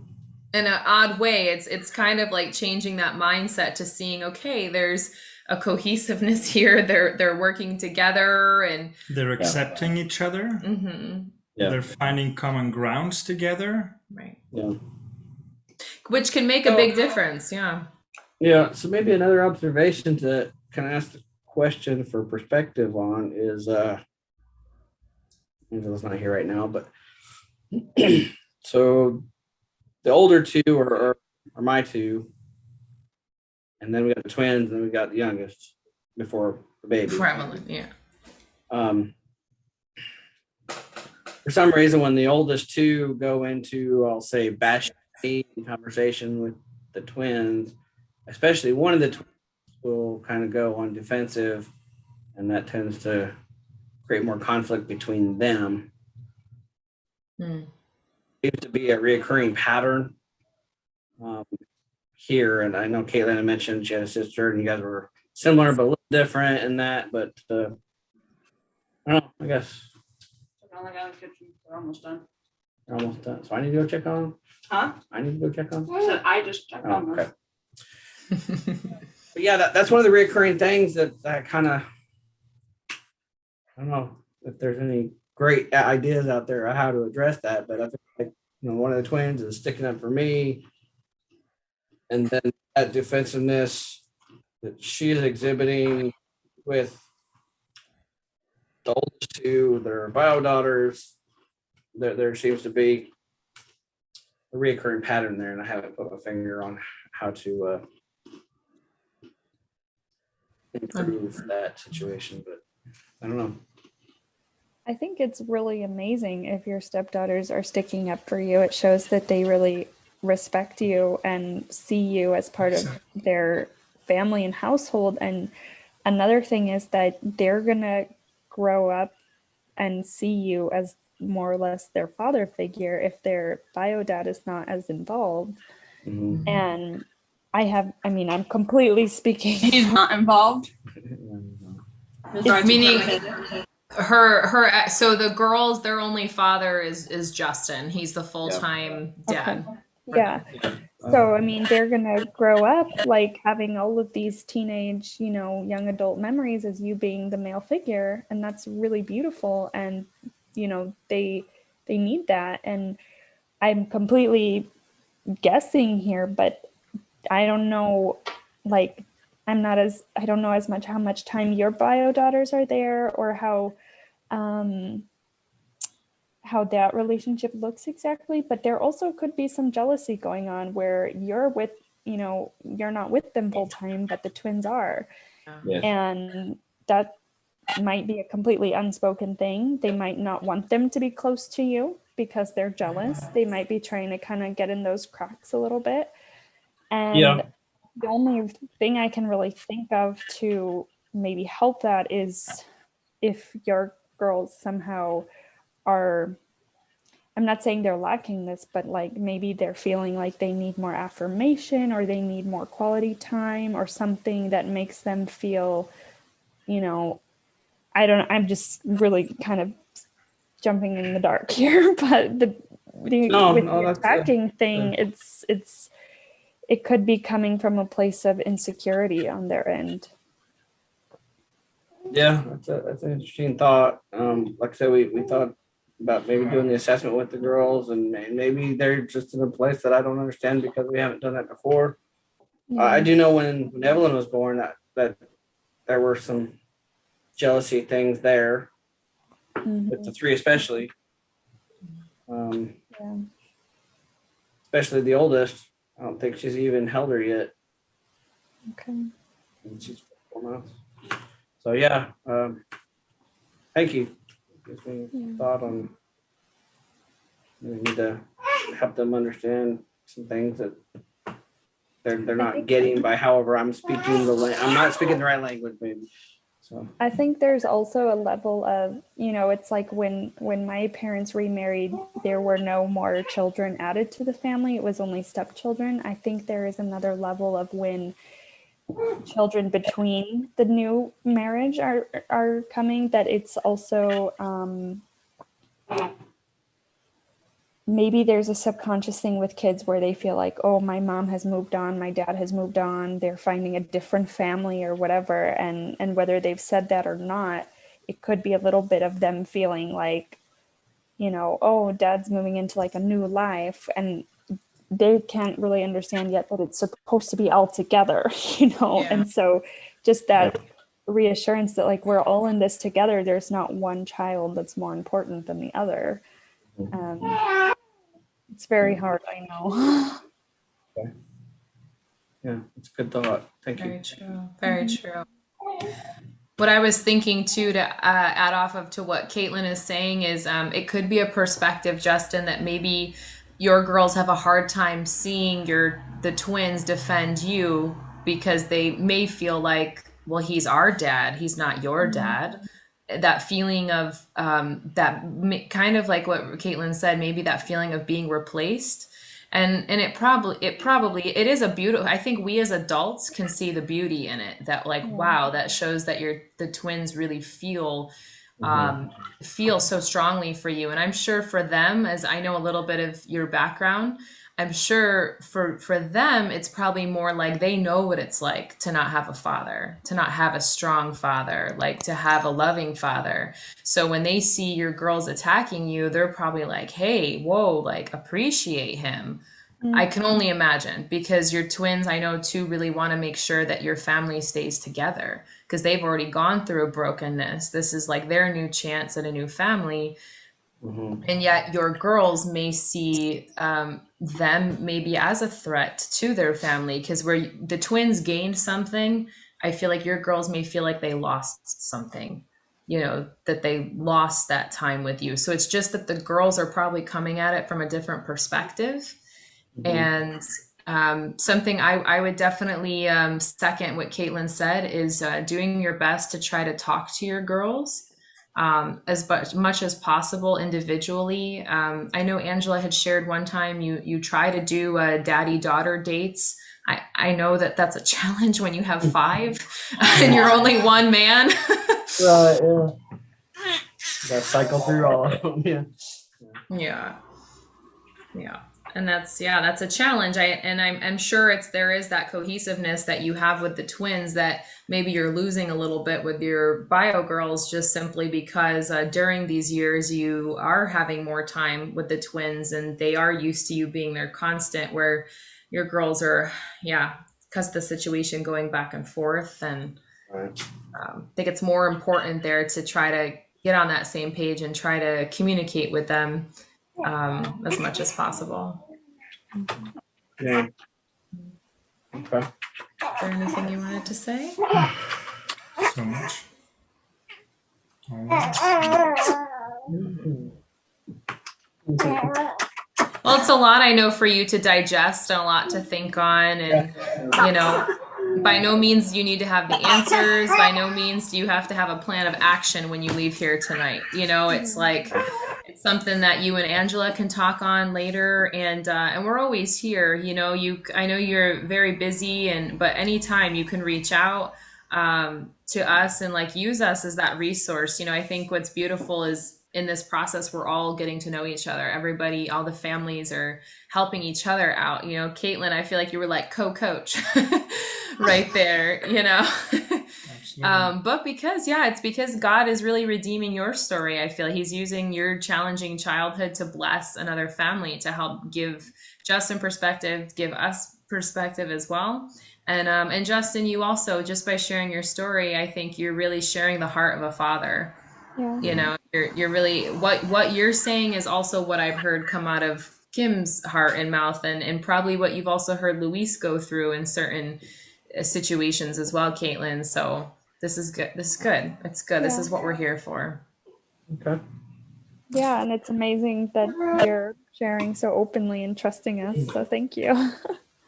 an odd way, it's kind of like changing that mindset to seeing, okay, there's a cohesiveness here. They're working together, and they're accepting each other. Mm-hmm. Yeah. They're finding common grounds together. Right. Yeah. Which can make a big difference. Yeah. Yeah. So maybe another observation to kind of ask the question for perspective on is, Angela's not here right now, but so the older 2 are my 2, and then we got the twins, and then we got the youngest before the baby. For Emily, yeah. For some reason, when the oldest 2 go into, I'll say, bashing conversation with the twins, especially one of the twins will kind of go on defensive, and that tends to create more conflict between them. Seems to be a reoccurring pattern here, and I know Caitlin had mentioned she had a sister, and you guys were similar but a little different in that. But I don't know. I guess We're almost done. they're almost done. So I need to go check on them. Huh? I need to go check on them. I just checked on Okay. them. But yeah, that's one of the recurring things that I kind of, I don't know if there's any great ideas out there on how to address that, but I think, like, one of the twins is sticking up for me, and then that defensiveness that she is exhibiting with the oldest 2, their bio daughters, there seems to be a recurring pattern there, and I haven't put my finger on how to improve that situation, but I don't know. I think it's really amazing if your stepdaughters are sticking up for you. It shows that they really respect you and see you as part of their family and household. And another thing is that they're going to grow up and see you as more or less their father figure if their bio dad is not as involved. Mm-hmm. And I'm completely speaking. He's not involved. It's meaning So the girls, their only father is Justin. He's the full-time dad. Okay. for Yeah. them. So, I mean, they're gonna grow up like having all of these teenage, young adult memories as you being the male figure, and that's really beautiful. And they need that. And I'm completely guessing here, but I don't know, like, I don't know as much how much time your bio daughters are there, or um, how that relationship looks exactly. But there also could be some jealousy going on where you're not with them full time, but the twins are. Yes. And that might be a completely unspoken thing. They might not want them to be close to you because they're jealous. They might be trying to kind of get in those cracks a little bit. And Yeah. the only thing I can really think of to maybe help that is if your girls somehow are, I'm not saying they're lacking this, but like maybe they're feeling like they need more affirmation or they need more quality time or something that makes them feel, I'm just really kind of jumping in the dark here, but with the That's attacking thing, it could be coming from a place of insecurity on their end. yeah, that's an interesting thought. Like I said, we thought about maybe doing the assessment with the girls, and maybe they're just in a place that I don't understand because we haven't done that before. I do know when Evelyn was born that there were some jealousy things there with the three, especially. Yeah. Especially the oldest. I don't think she's even held her yet. Okay. And she's 4 months. So yeah, thank you. Gives me thought on we need to help them understand some things that they're not getting by however I'm speaking I'm not speaking the right language maybe. So I think there's also a level of, it's like when my parents remarried, there were no more children added to the family. It was only stepchildren. I think there is another level of when children between the new marriage are coming, that it's also maybe there's a subconscious thing with kids where they feel like, oh, my mom has moved on, my dad has moved on, they're finding a different family or whatever. And whether they've said that or not, it could be a little bit of them feeling like, oh, dad's moving into like a new life. And they can't really understand yet that it's supposed to be all together, Yeah. And so just that reassurance that like we're all in this together, there's not one child that's more important than the other. It's very hard, I know. yeah, it's a good thought. Thank you. Very true. Very true. What I was thinking too, to add off of to what Caitlin is saying, is it could be a perspective, Justin, that maybe your girls have a hard time seeing the twins defend you because they may feel like, well, he's our dad, he's not your dad. That feeling of kind of like what Caitlin said, maybe that feeling of being replaced. And it is a beautiful, I think we as adults can see the beauty in it, that like, wow, that shows that the twins really feel so strongly for you. And I'm sure for them, as I know a little bit of your background, I'm sure for them, it's probably more like they know what it's like to not have a father, to not have a strong father, like to have a loving father. So when they see your girls attacking you, they're probably like, hey, whoa, like appreciate him. I can only imagine, because your twins, I know too, really want to make sure that your family stays together because they've already gone through a brokenness. This is like their new chance at a new family. And yet your girls may see them maybe as a threat to their family, because where the twins gained something, I feel like your girls may feel like they lost something, that they lost that time with you. So it's just that the girls are probably coming at it from a different perspective. And something I would definitely second what Caitlin said is doing your best to try to talk to your girls as much as possible individually. I know Angela had shared one time you try to do daddy-daughter dates. I know that's a challenge when you have 5 and you're only one man. Right, yeah. Gotta cycle through all of them. Yeah. Yeah. And that's a challenge. I'm sure there is that cohesiveness that you have with the twins that maybe you're losing a little bit with your bio girls, just simply because during these years you are having more time with the twins and they are used to you being their constant, where your girls are, because the situation going back and forth. And Right. I think it's more important there to try to get on that same page and try to communicate with them as much as possible. Yeah. Okay. Is there anything you wanted to say? So much. All right. Well, it's a lot, I know, for you to digest and a lot to think on. And, by no means you need to have the answers. By no means do you have to have a plan of action when you leave here tonight. It's like, it's something that you and Angela can talk on later. And we're always here. I know you're very busy, but anytime you can reach out to us and use us as that resource. I think what's beautiful is in this process, we're all getting to know each other. Everybody, all the families are helping each other out. Caitlin, I feel like you were like co-coach right there, but it's because God is really redeeming your story. I feel he's using your challenging childhood to bless another family, to help give Justin perspective, give us perspective as well. And Justin, you also, just by sharing your story, I think you're really sharing the heart of a father. Yeah. You're really, what you're saying is also what I've heard come out of Kim's heart and mouth, and probably what you've also heard Luis go through in certain situations as well, Caitlin. So this is good. It's good. This is what we're here for. Okay. Yeah, and it's amazing that you're sharing so openly and trusting us. So thank you.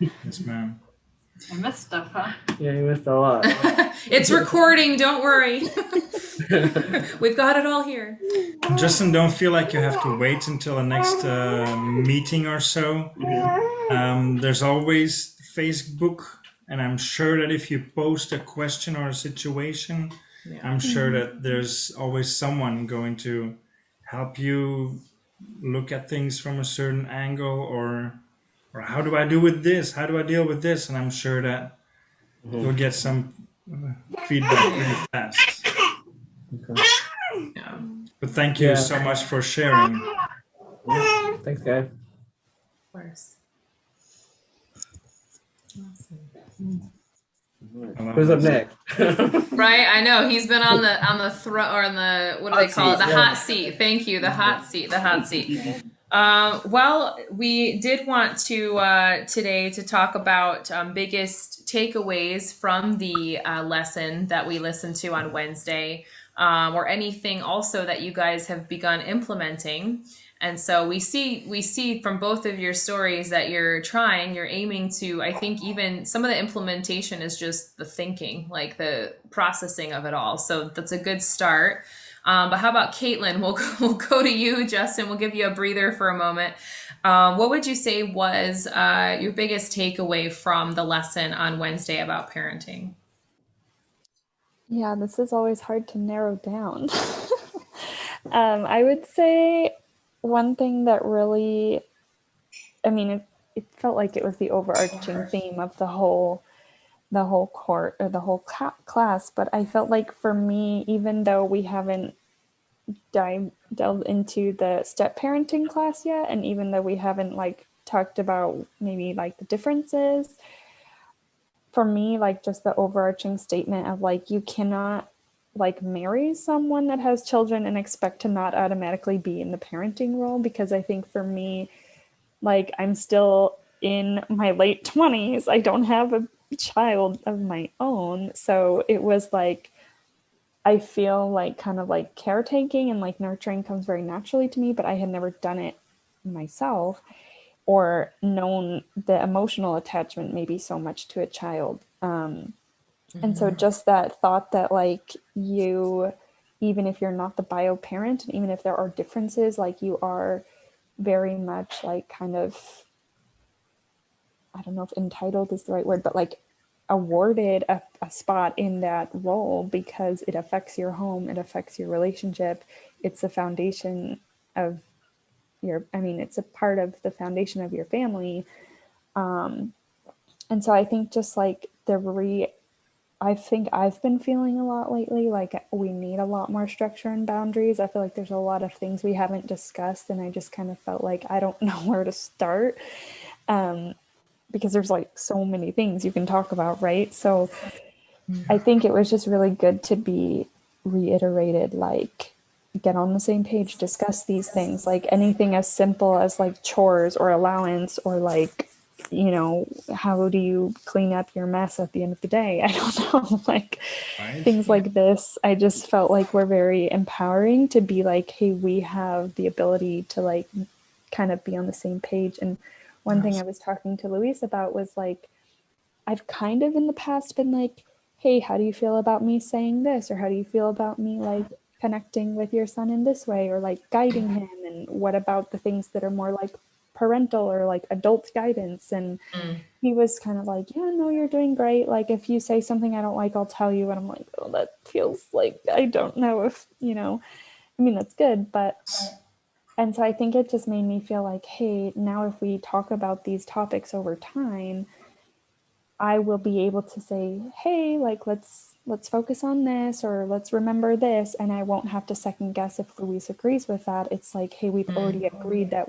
Yes, ma'am. I missed stuff, huh? Yeah, you missed a lot. It's recording. Don't worry. We've got it all here. Justin, don't feel like you have to wait until the next meeting or so. There's always Facebook, and I'm sure that if you post a question or a situation, I'm sure that there's always someone going to help you look at things from a certain angle, or how do I do with this? How do I deal with this? And I'm sure that you'll get some feedback really fast. Okay. Yeah. But thank you so much for sharing. Thanks, guys. Of course. Who's up next? Right, I know he's been on the throne, or on the, what do they call it? The hot seat. Thank you, the hot seat. Well, we did want to today to talk about biggest takeaways from the lesson that we listened to on Wednesday, or anything also that you guys have begun implementing. And so we see from both of your stories that you're aiming to, I think even some of the implementation is just the thinking, like the processing of it all. So that's a good start. But how about Caitlin? We'll go to you, Justin. We'll give you a breather for a moment. What would you say was your biggest takeaway from the lesson on Wednesday about parenting? Yeah, this is always hard to narrow down. I would say one thing that really, it felt like it was the overarching theme of the whole court or the whole class, but I felt like for me, even though we haven't delved into the step parenting class yet, and even though we haven't talked about maybe the differences, for me, just the overarching statement of you cannot marry someone that has children and expect to not automatically be in the parenting role, because I think for me, I'm still in my late 20s. I don't have a child of my own. So it was I feel kind of caretaking and nurturing comes very naturally to me, but I had never done it myself or known the emotional attachment maybe so much to a child. And so just that thought that you, even if you're not the bio parent, and even if there are differences, you are very much kind of, I don't know if entitled is the right word, but awarded a spot in that role because it affects your home, it affects your relationship, it's a foundation of it's a part of the foundation of your family. And so I think just like I think I've been feeling a lot lately, like we need a lot more structure and boundaries. I feel like there's a lot of things we haven't discussed, and I just kind of felt like I don't know where to start, because there's like so many things you can talk about, right? So I think it was just really good to be reiterated, like get on the same page, discuss these things, like anything as simple as like chores or allowance, or like, how do you clean up your mess at the end of the day? I don't know, like Right. things like this. I just felt like we're very empowering to be like, hey, we have the ability to like kind of be on the same page. And one thing I was talking to Luis about was like, I've kind of in the past been like, hey, how do you feel about me saying this? Or how do you feel about me like connecting with your son in this way, or like guiding him? And what about the things that are more like parental or like adult guidance? And he was kind of like, yeah, no, you're doing great. Like if you say something I don't like, I'll tell you. And I'm like, oh, that feels like I don't know if, that's good. But and so I think it just made me feel like, hey, now if we talk about these topics over time, I will be able to say, hey, like let's focus on this, or let's remember this, and I won't have to second guess if Luis agrees with that. It's like, hey, we've already agreed that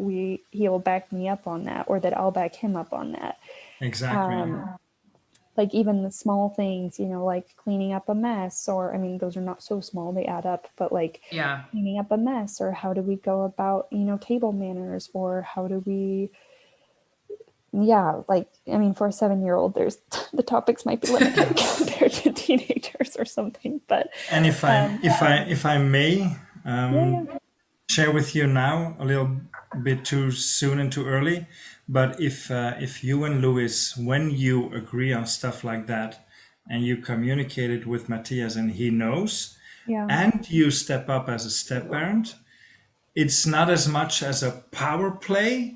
he'll back me up on that, or that I'll back him up on that. Exactly. Like even the small things, like cleaning up a mess, or those are not so small, they add up, but like cleaning up a mess, or how do we go about, table manners, or how do we like, for a 7-year-old, there's the topics might be limited compared to teenagers or something. But And if I may yeah. share with you now, a little bit too soon and too early, but if you and Louis, when you agree on stuff like that, and you communicate it with Matthias and he knows, and you step up as a step parent, it's not as much as a power play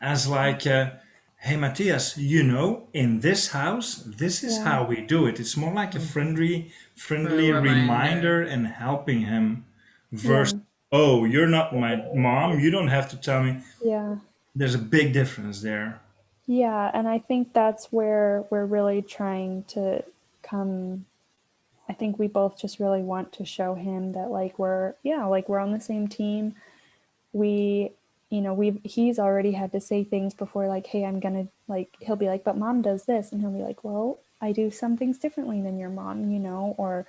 as like, hey Matthias, in this house, this is how we do it. It's more like a friendly reminder and helping him versus, oh, you're not my mom, you don't have to tell me. Yeah. There's a big difference there. Yeah, and I think that's where we're really trying to come. I think we both just really want to show him that like we're on the same team. He's already had to say things before, like, hey, I'm gonna, like, he'll be like, but mom does this, and he'll be like, well, I do some things differently than your mom, or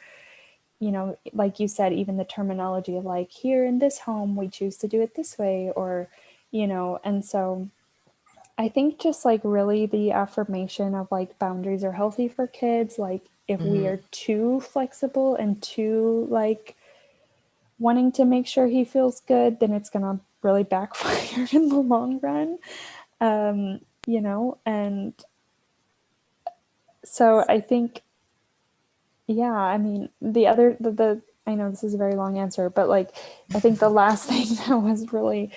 like you said, even the terminology of like, here in this home we choose to do it this way, or and so I think just like really the affirmation of like boundaries are healthy for kids. Like if we are too flexible and too like wanting to make sure he feels good, then it's gonna really backfire in the long run. And so I think, the I know this is a very long answer, but like I think the last thing that was really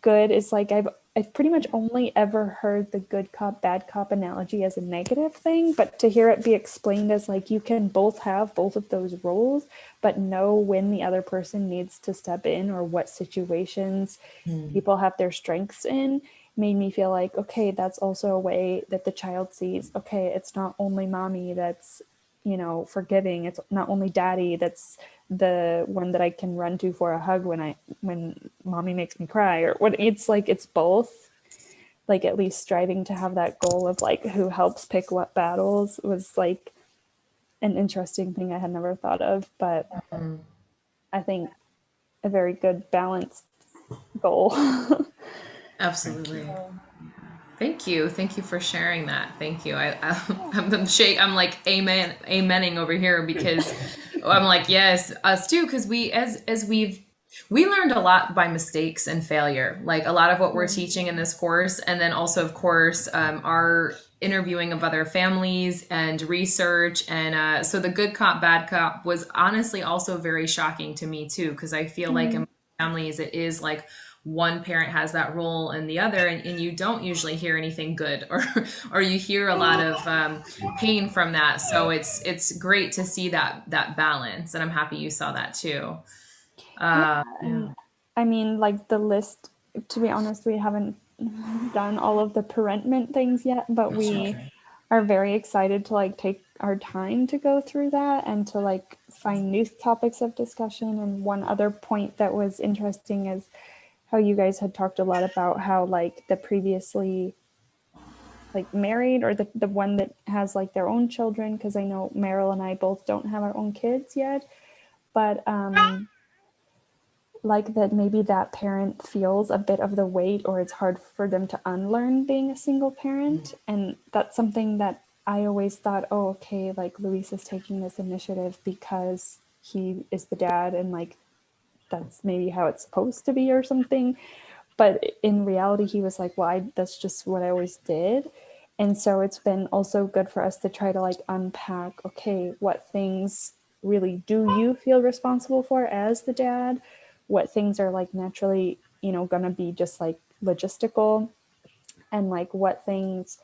good is like I've pretty much only ever heard the good cop, bad cop analogy as a negative thing, but to hear it be explained as like you can both have both of those roles, but know when the other person needs to step in or what situations people have their strengths in, made me feel like, okay, that's also a way that the child sees, okay, it's not only mommy that's, forgiving. It's not only daddy that's the one that I can run to for a hug when mommy makes me cry, or what. It's like, it's both, like at least striving to have that goal of like who helps pick what battles was like an interesting thing I had never thought of, but I think a very good balanced goal. Absolutely. Thank you for sharing that. Thank you. I'm like amening over here, because I'm like, yes, us too, because we learned a lot by mistakes and failure, like a lot of what we're teaching in this course, and then also of course our interviewing of other families and research, and so the good cop bad cop was honestly also very shocking to me too, because I feel like in families it is like one parent has that role and the other, and you don't usually hear anything good, or you hear a lot of pain from that. So it's great to see that balance, and I'm happy you saw that too. Yeah. And I mean, like the list, to be honest, we haven't done all of the parentment things yet, but we are very excited to like take our time to go through that and to like find new topics of discussion. And one other point that was interesting is how you guys had talked a lot about how like the previously like married or the one that has like their own children, because I know Meryl and I both don't have our own kids yet, but like that maybe that parent feels a bit of the weight, or it's hard for them to unlearn being a single parent. And that's something that I always thought, oh, okay, like Luis is taking this initiative because he is the dad and like that's maybe how it's supposed to be or something. But in reality, he was like, well, that's just what I always did. And so it's been also good for us to try to like unpack, okay, what things really do you feel responsible for as the dad? What things are like naturally, you know, gonna be just like logistical, and like what things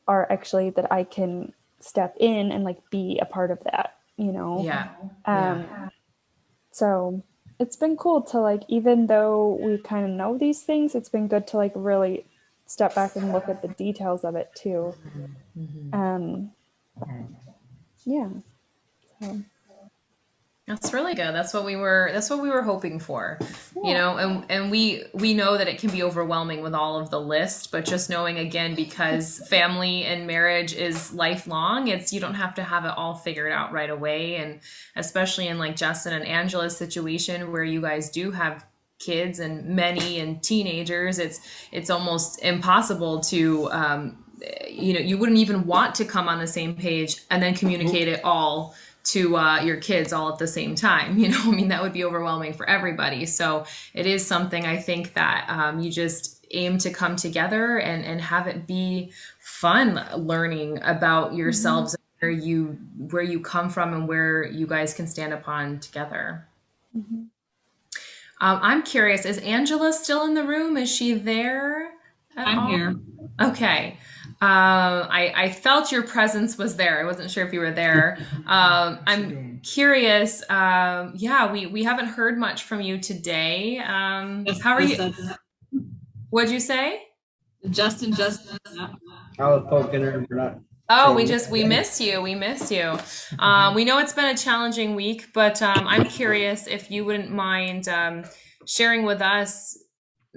are actually that I can step in and like be a part of that, you know? Yeah. So it's been cool to like, even though we kind of know these things, it's been good to like really step back and look at the details of it too. Yeah. So. That's really good. That's what we were hoping for. You know, and we know that it can be overwhelming with all of the list, but just knowing again, because family and marriage is lifelong, it's you don't have to have it all figured out right away. And especially in like Justin and Angela's situation where you guys do have kids and many and teenagers, it's almost impossible to you know, you wouldn't even want to come on the same page and then communicate it all to your kids all at the same time. You know, I mean, that would be overwhelming for everybody. So it is something I think that you just aim to come together and have it be fun learning about yourselves, where you come from and where you guys can stand upon together. I'm curious, is Angela still in the room? Is she there at I'm all? here. Okay. I felt your presence was there. I wasn't sure if you were there. I'm curious. Yeah, we haven't heard much from you today. How are you? What'd you say? Justin. I was poking her. Oh, we miss you. We miss you. We know it's been a challenging week, but I'm curious if you wouldn't mind sharing with us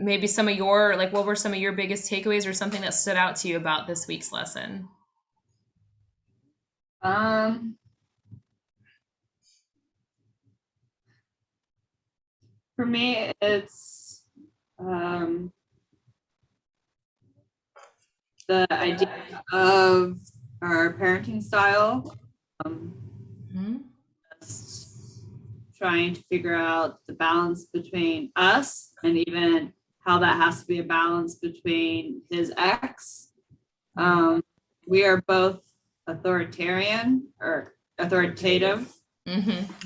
maybe some of your, like, what were some of your biggest takeaways or something that stood out to you about this week's lesson? For me, it's the idea of our parenting style. Just trying to figure out the balance between us, and even how that has to be a balance between his ex. We are both authoritarian or authoritative.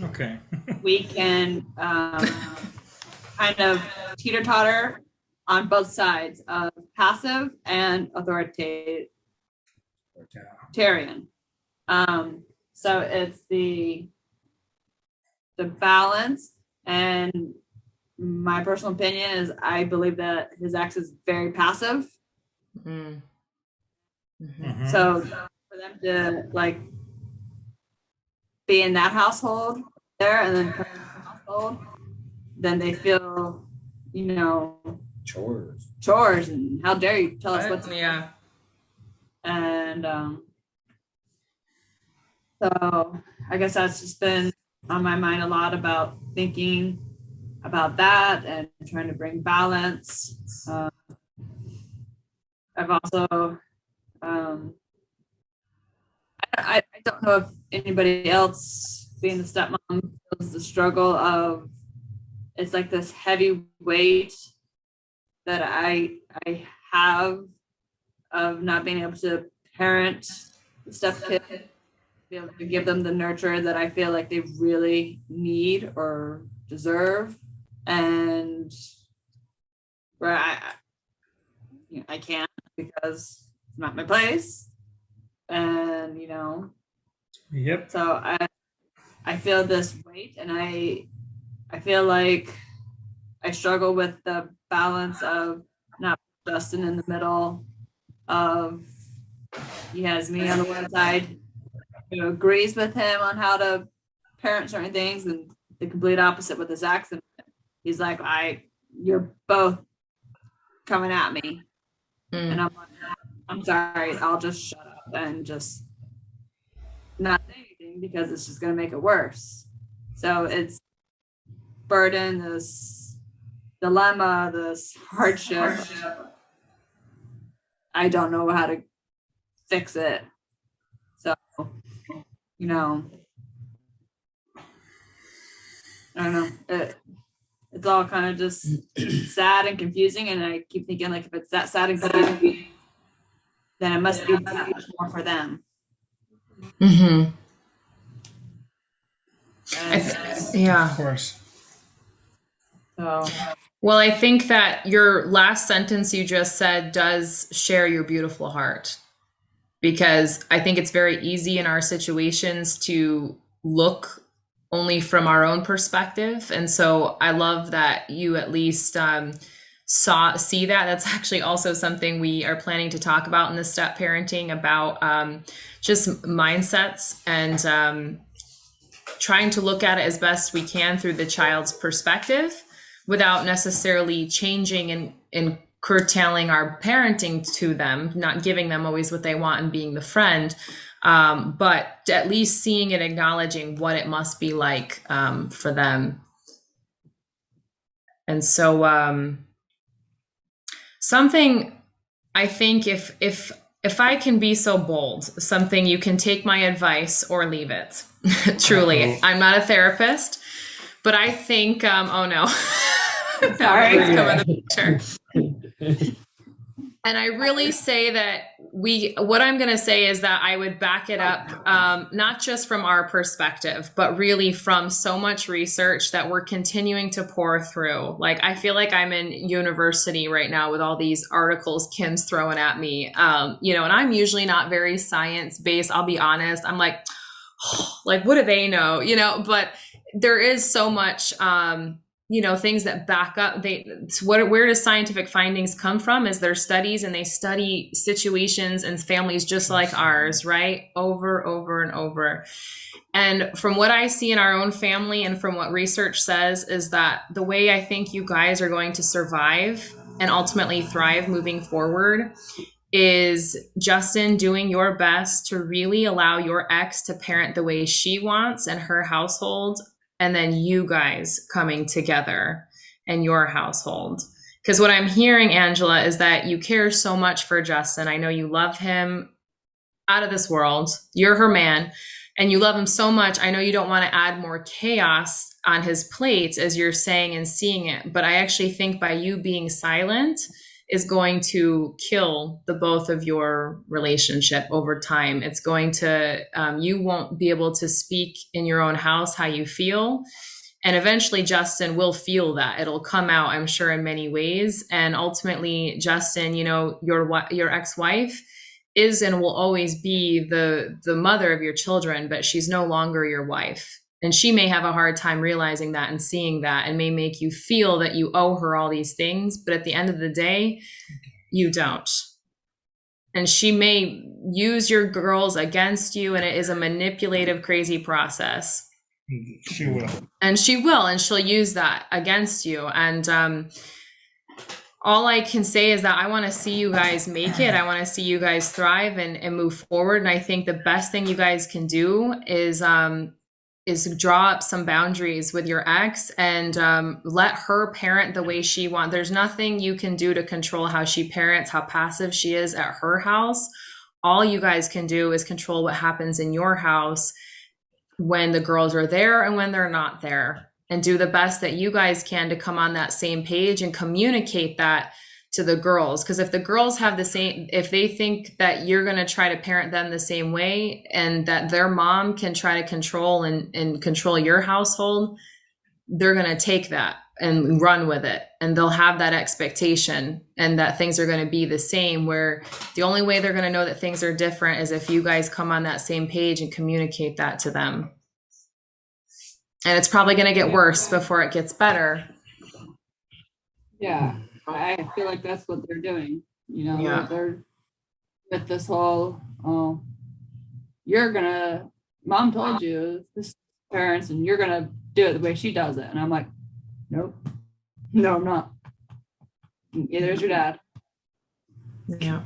Okay. We can kind of teeter-totter on both sides of passive and authoritarian. So it's the balance, and my personal opinion is I believe that his ex is very passive. So for them to like be in that household there and then come to the household, then they feel, you know, chores and how dare you tell us what's and so I guess that's just been on my mind a lot, about thinking about that and trying to bring balance. I've also I don't know if anybody else, being the stepmom, feels the struggle of, it's like this heavy weight that I have of not being able to parent the stepkid, be able to give them the nurture that I feel like they really need or deserve, and where I can't because it's not my place, and you know. Yep. So I feel this weight, and I I feel like I struggle with the balance of not Justin in the middle of, he has me on the one side who agrees with him on how to parent certain things, and the complete opposite with his accent. He's like, you're both coming at me. And I'm like, I'm sorry, I'll just shut up and just not say anything because it's just going to make it worse. So it's burden, this dilemma, this hardship. I don't know how to fix it. So, you know, I don't know. It's all kind of just sad and confusing. And I keep thinking, like, if it's that sad and confusing, then it must be that much more for them. Mm-hmm. Of course. So, Well, I think that your last sentence you just said does share your beautiful heart, because I think it's very easy in our situations to look only from our own perspective. And so I love that you at least see that. That's actually also something we are planning to talk about in the step parenting, about just mindsets and trying to look at it as best we can through the child's perspective without necessarily changing and curtailing our parenting to them, not giving them always what they want and being the friend, but at least seeing and acknowledging what it must be like for them. And so something, I think if I can be so bold, something you can take my advice or leave it. Truly, I'm not a therapist, but I think, oh no, sorry. come in the picture. And I really say that what I'm going to say is that I would back it up, not just from our perspective, but really from so much research that we're continuing to pour through. Like, I feel like I'm in university right now with all these articles Kim's throwing at me, and I'm usually not very science based. I'll be honest. I'm like, like, what do they know? But there is so much, things that back up. Where does scientific findings come from? Is their studies, and they study situations and families just like ours, right? Over and over. And from what I see in our own family and from what research says, is that the way I think you guys are going to survive and ultimately thrive moving forward is Justin doing your best to really allow your ex to parent the way she wants in her household, and then you guys coming together in your household. Because what I'm hearing, Angela, is that you care so much for Justin. I know you love him out of this world. You're her man, and you love him so much. I know you don't want to add more chaos on his plate, as you're saying and seeing it. But I actually think by you being silent is going to kill the both of your relationship over time. It's going to, you won't be able to speak in your own house how you feel. And eventually Justin will feel that. It'll come out, I'm sure, in many ways. And ultimately, Justin, your ex-wife is and will always be the mother of your children, but she's no longer your wife. And she may have a hard time realizing that and seeing that, and may make you feel that you owe her all these things. But at the end of the day, you don't. And she may use your girls against you, and it is a manipulative, crazy process. She will. And she'll use that against you. And all I can say is that I want to see you guys make it. I want to see you guys thrive and move forward. And I think the best thing you guys can do is draw up some boundaries with your ex and let her parent the way she wants. There's nothing you can do to control how she parents, how passive she is at her house. All you guys can do is control what happens in your house when the girls are there and when they're not there, and do the best that you guys can to come on that same page and communicate that to the girls. Because if the girls have if they think that you're going to try to parent them the same way, and that their mom can try to control and control your household, they're going to take that and run with it. And they'll have that expectation, and that things are going to be the same, where the only way they're going to know that things are different is if you guys come on that same page and communicate that to them. And it's probably going to get worse before it gets better. Yeah, I feel like that's what they're doing. You know, Yeah. they're with this whole, oh, mom told you this is parents and you're gonna do it the way she does it. And I'm like, nope, no, I'm not. Neither is your dad. Yeah.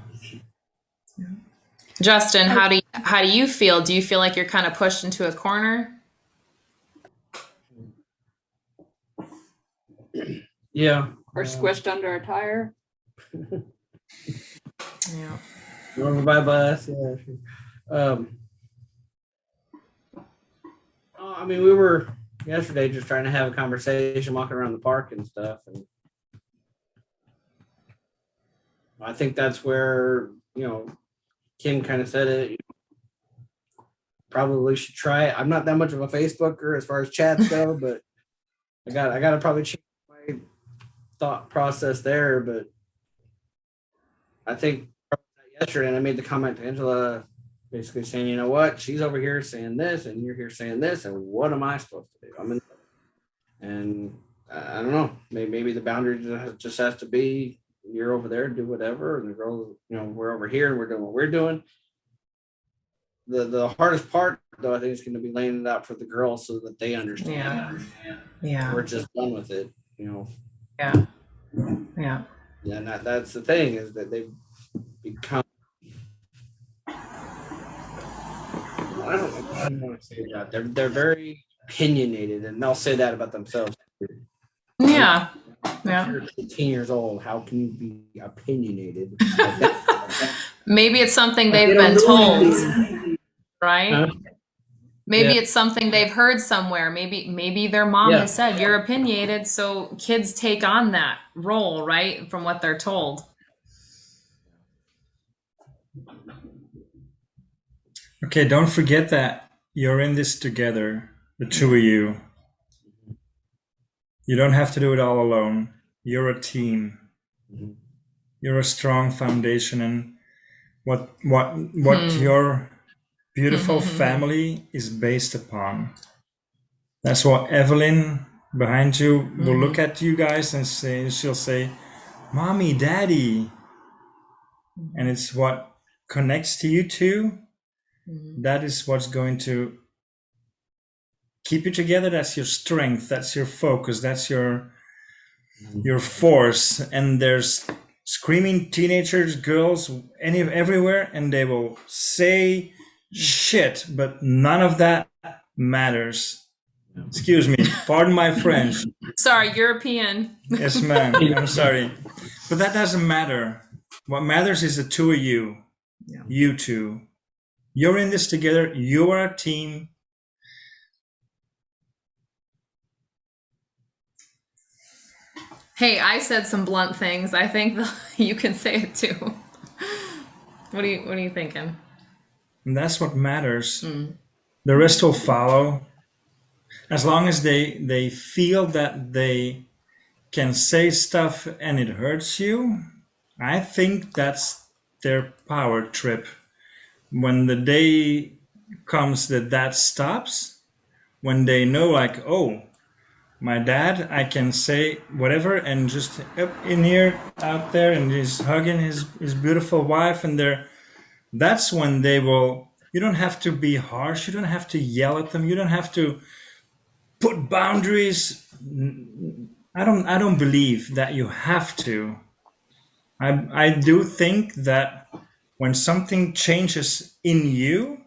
Justin, how do you feel? Do you feel like you're kind of pushed into a corner? Yeah. Or squished under a tire. Yeah. Over by bus. Yeah. Sure. I mean, we were yesterday just trying to have a conversation, walking around the park and stuff, and I think that's where Kim kind of said it. Probably should try it. I'm not that much of a Facebooker as far as chats go, but I got to probably change my thought process there. But I think yesterday, and I made the comment to Angela, basically saying, you know what, she's over here saying this, and you're here saying this, and what am I supposed to do? And I don't know. Maybe the boundary just has to be, you're over there, do whatever, and the girls, we're over here and we're doing what we're doing. The hardest part, though, I think is going to be laying it out for the girls so that they understand. Yeah. We're just done with it, Yeah. Yeah. And that's the thing, is that they've become, I don't want to say that. They're very opinionated, and they'll say that about themselves. Yeah. If you're 18 years old, how can you be opinionated? Maybe it's something they've been told, right? Huh? Maybe Yeah. it's something they've heard somewhere. Maybe their mom Yeah. has said you're opinionated, so kids take on that role, right, from what they're told. Okay, don't forget that you're in this together, the two of you. You don't have to do it all alone. You're a team. Mhm. You're a strong foundation, and what your beautiful family is based upon. That's what Evelyn behind you will look at you guys and she'll say, "Mommy, Daddy," and it's what connects to you two. That is what's going to keep you together. That's your strength. That's your focus. That's your force. And there's screaming teenagers, girls, everywhere, and they will say shit, but none of that matters. Excuse me, pardon my French. Sorry, European. Yes, ma'am. I'm sorry, but that doesn't matter. What matters is the two of you. Yeah. You two. You're in this together. You are a team. Hey, I said some blunt things. I think you can say it too. What are you thinking? And that's what matters. The rest will follow. As long as they feel that they can say stuff and it hurts you, I think that's their power trip. When the day comes that stops, when they know, like, oh, my dad, I can say whatever, and just up in here, out there, and he's hugging his beautiful wife, and that's when they will. You don't have to be harsh. You don't have to yell at them. You don't have to put boundaries. I don't believe that you have to. I do think that when something changes in you,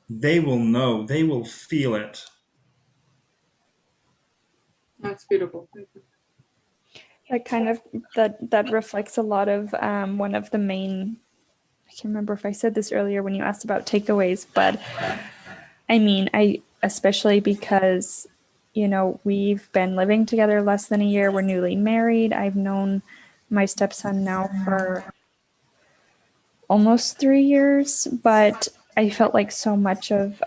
they will know. They will feel it. That's beautiful. That kind of that reflects a lot of one of the main, I can't remember if I said this earlier when you asked about takeaways, but I mean, especially because, we've been living together less than a year. We're newly married. I've known my stepson now for almost 3 years, but I felt like so much of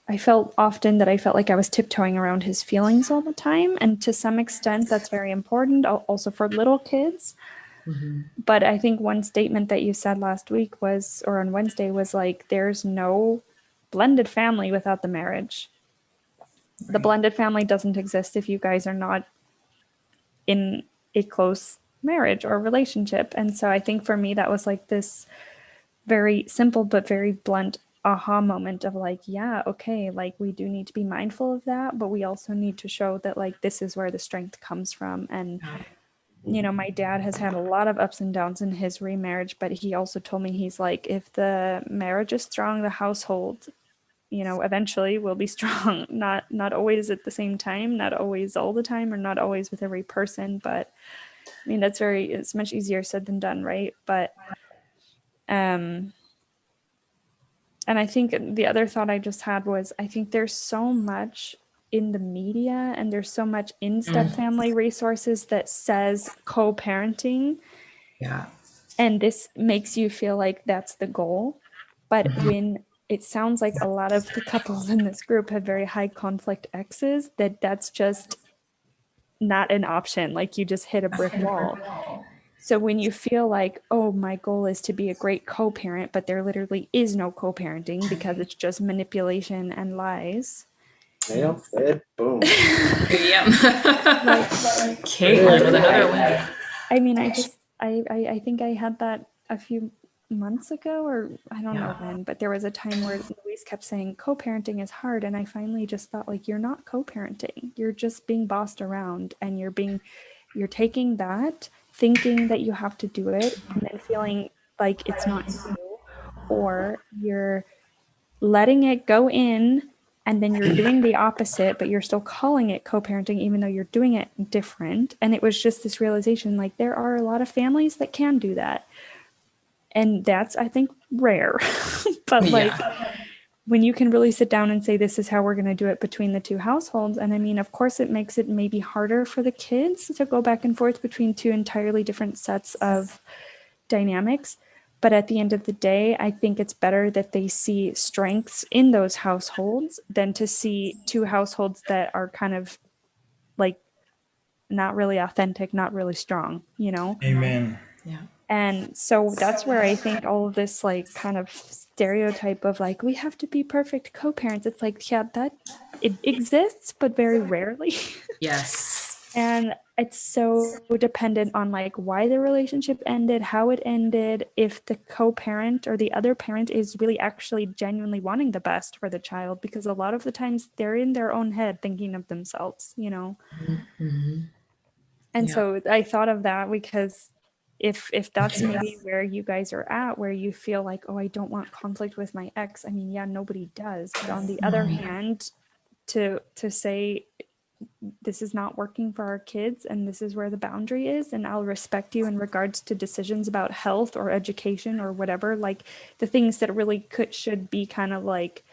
I felt often that I felt like I was tiptoeing around his feelings all the time. And to some extent, that's very important, also for little kids. But I think one statement that you said last week or on Wednesday, was like, there's no blended family without the marriage. The blended family doesn't exist if you guys are not in a close marriage or relationship. And so I think for me, that was like this very simple but very blunt aha moment of like, yeah, okay, like we do need to be mindful of that, but we also need to show that like this is where the strength comes from. And you know, my dad has had a lot of ups and downs in his remarriage, but he also told me, he's like, if the marriage is strong, the household, you know, eventually will be strong. Not always at the same time, not always all the time, or not always with every person, but I mean, it's much easier said than done, right? But and I think the other thought I just had was, I think there's so much in the media and there's so much in step family resources that says co-parenting. Yeah. And this makes you feel like that's the goal. But when it sounds like a lot of the couples in this group have very high conflict exes, that's just not an option. Like you just hit a brick wall. So when you feel like, oh, my goal is to be a great co-parent, but there literally is no co-parenting because it's just manipulation and lies. Nail it. Boom. Yep. Caitlin with another one. I mean, I think I had that a few months ago, or I don't know when, but there was a time where Louise kept saying co-parenting is hard, and I finally just thought, like, you're not co-parenting, you're just being bossed around, and you're taking that, thinking that you have to do it, and then feeling like it's not you, or you're letting it go in, and then you're doing the opposite, but you're still calling it co-parenting even though you're doing it different. And it was just this realization, like, there are a lot of families that can do that, and that's, I think, rare. But like, when you can really sit down and say, this is how we're going to do it between the two households. And I mean, of course, it makes it maybe harder for the kids to go back and forth between two entirely different sets of dynamics. But at the end of the day, I think it's better that they see strengths in those households than to see two households that are kind of like not really authentic, not really strong, you know? Amen. Yeah. And so that's where I think all of this like kind of stereotype of like, we have to be perfect co-parents. It's like, yeah, that it exists, but very rarely. Yes. And it's so dependent on like why the relationship ended, how it ended, if the co-parent or the other parent is really actually genuinely wanting the best for the child, because a lot of the times they're in their own head thinking of themselves, you know? Mm-hmm. And so I thought of that because if that's maybe where you guys are at, where you feel like, oh, I don't want conflict with my ex. I mean, yeah, nobody does. But on the other hand, to say this is not working for our kids and this is where the boundary is, and I'll respect you in regards to decisions about health or education or whatever, like the things that really should be kind of like,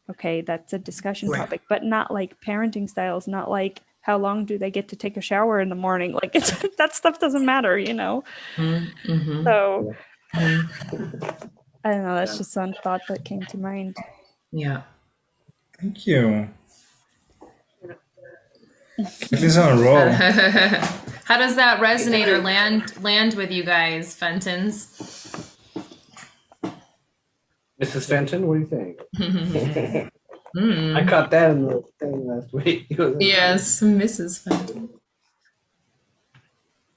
okay, that's a discussion topic, but not like parenting styles, not like how long do they get to take a shower in the morning? Like that stuff doesn't matter, you know? Mm-hmm. So I don't know. That's just one thought that came to mind. Yeah. Thank you. It's on a roll. How does that resonate or land with you guys, Fentons? Mrs. Fenton, what do you think? I caught that in the thing last week. Yes, Mrs. Fenton.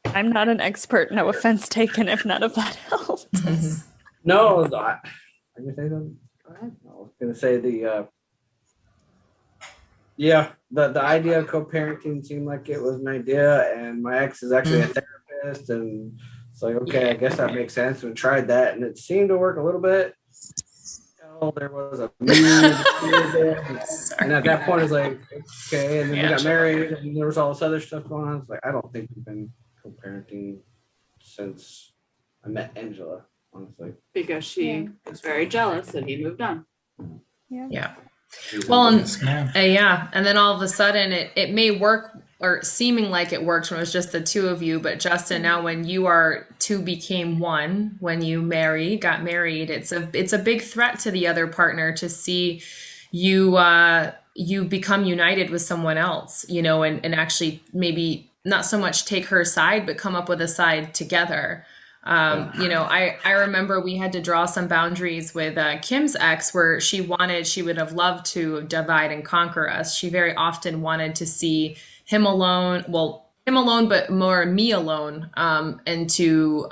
I'm not an expert. No offense taken if none of that helped. No, I was gonna say the idea of co-parenting seemed like it was an idea, and my ex is actually a therapist, and it's like, okay, I guess that makes sense. We tried that, and it seemed to work a little bit. There was a and at that point it's like, okay, and then we got married, and there was all this other stuff going on. It's like, I don't think we've been co-parenting since I met Angela, honestly. Because she was very jealous that he moved on. Yeah. Well, and then all of a sudden it may work, or seeming like it works when it was just the two of you, but Justin, now when you are two became one, when you got married, it's a big threat to the other partner to see you you become united with someone else, you know, and actually maybe not so much take her side, but come up with a side together. You know, I remember we had to draw some boundaries with Kim's ex where she would have loved to divide and conquer us. She very often wanted to see him alone, well, him alone, but more me alone, and to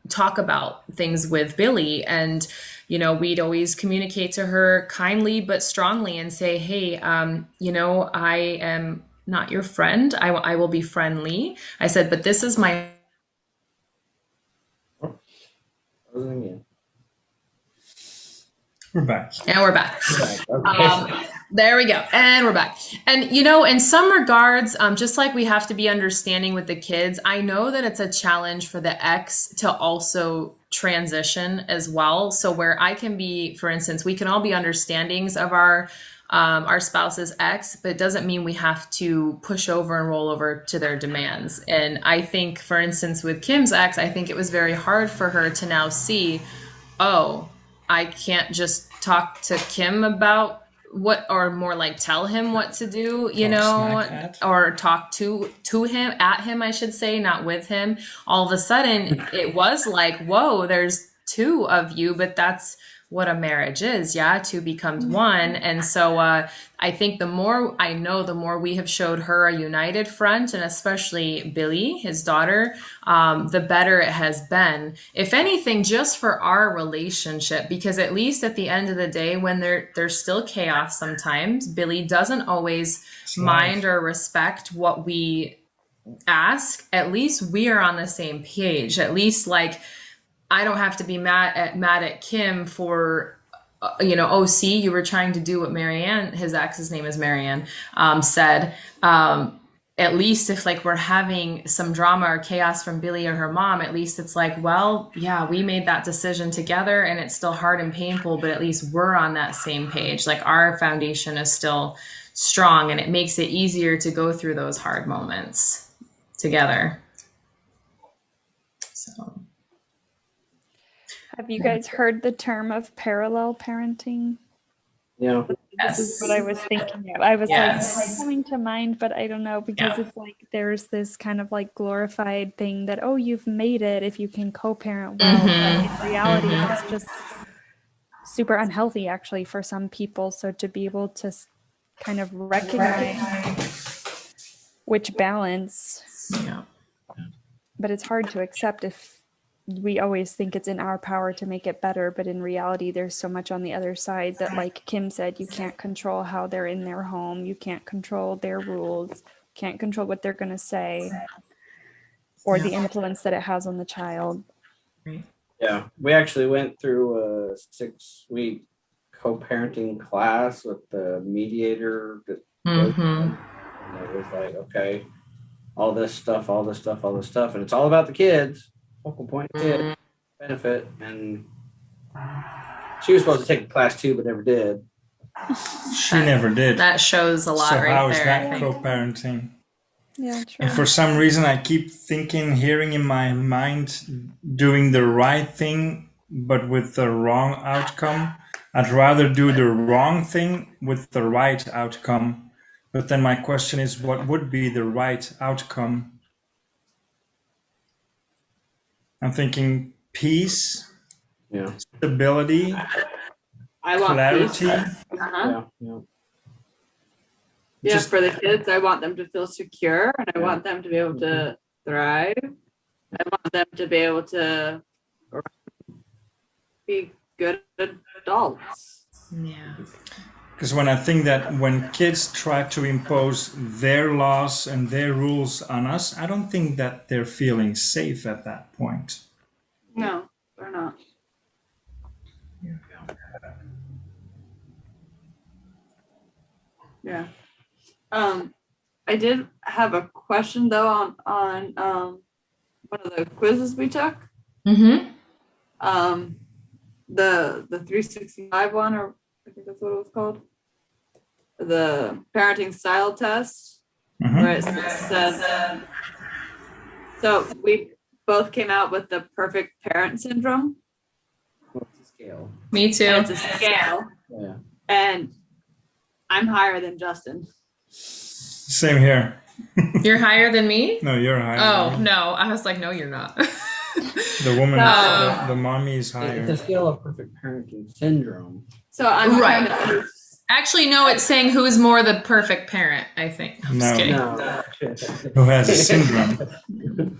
talk about things with Billy. And, you know, we'd always communicate to her kindly but strongly and say, hey, you know, I am not your friend. I will be friendly. I said, but this is my Again. We're back. and we're back. Okay. There we go. And we're back. And, you know, in some regards, just like we have to be understanding with the kids, I know that it's a challenge for the ex to also transition as well. So where I can be, for instance, we can all be understandings of our spouse's ex, but it doesn't mean we have to push over and roll over to their demands. And I think, for instance, with Kim's ex, I think it was very hard for her to now see, oh, I can't just talk to Kim about what, or more like tell him what to do, you Talk know, smack at. or talk to him, at him, I should say, not with him. All of a sudden, it was like, whoa, there's two of you, but that's what a marriage is. Yeah, two becomes one. And so I think the more I know, the more we have showed her a united front, and especially Billy, his daughter, the better it has been. If anything, just for our relationship, because at least at the end of the day, when there's still chaos sometimes, Billy doesn't always It's mind life. or respect what we ask. At least we are on the same page. At least, like, I don't have to be mad at Kim for, you know, oh, see, you were trying to do what Marianne, his ex's name is Marianne, said. At least if like we're having some drama or chaos from Billy or her mom, at least it's like, well, yeah, we made that decision together and it's still hard and painful, but at least we're on that same page. Like our foundation is still strong, and it makes it easier to go through those hard moments together. So. Have you guys heard the term of parallel parenting? Yeah. This is what I was thinking of. I was Yes. like, it's coming to mind, but I don't know, because Yeah. it's like there's this kind of like glorified thing that, oh, you've made it if you can co-parent well. But in reality, that's just super unhealthy actually for some people. So to be able to kind of recognize which balance, Yeah. but it's hard to accept if we always think it's in our power to make it better, but in reality there's so much on the other side that, like Kim said, you can't control how they're in their home, you can't control their rules, can't control what they're going to say, or the influence that it has on the child. Yeah. We actually went through a 6-week co-parenting class with the mediator. Mm-hmm. And it was like, okay, all this stuff, and it's all about the kids. Focal point kid benefit, and she was supposed to take the class too, but never did. She never did. That shows a lot So right how is there. that I think. co-parenting? Yeah, true. And for some reason, I keep hearing in my mind, doing the right thing, but with the wrong outcome. I'd rather do the wrong thing with the right outcome. But then my question is, what would be the right outcome? I'm thinking peace, Yeah. stability, I want clarity. peace. Uh-huh. Yeah. Yeah, Just- for the kids, I want them to feel secure, and I want them to be able to thrive. I want them to be able to be good adults. Yeah. Because when I think that when kids try to impose their laws and their rules on us, I don't think that they're feeling safe at that point. No, they're not. Yeah. I did have a question though on one of the quizzes we took. Mm-hmm. The 365 one, or I think that's what it was called. The parenting style test, Mhm. where it said, so we both came out with the perfect parent syndrome. What's the scale? Me too. And it's a scale, Yeah. and I'm higher than Justin. Same here. You're higher than me? No, you're higher. Oh, than me. no. I was like, no, you're not. The woman, Um, the mommy is It's a higher. scale of perfect parenting syndrome. So I'm Right. trying to. Actually, no, it's saying who is more the perfect parent, I think. I'm just No. kidding. No. Who has a syndrome?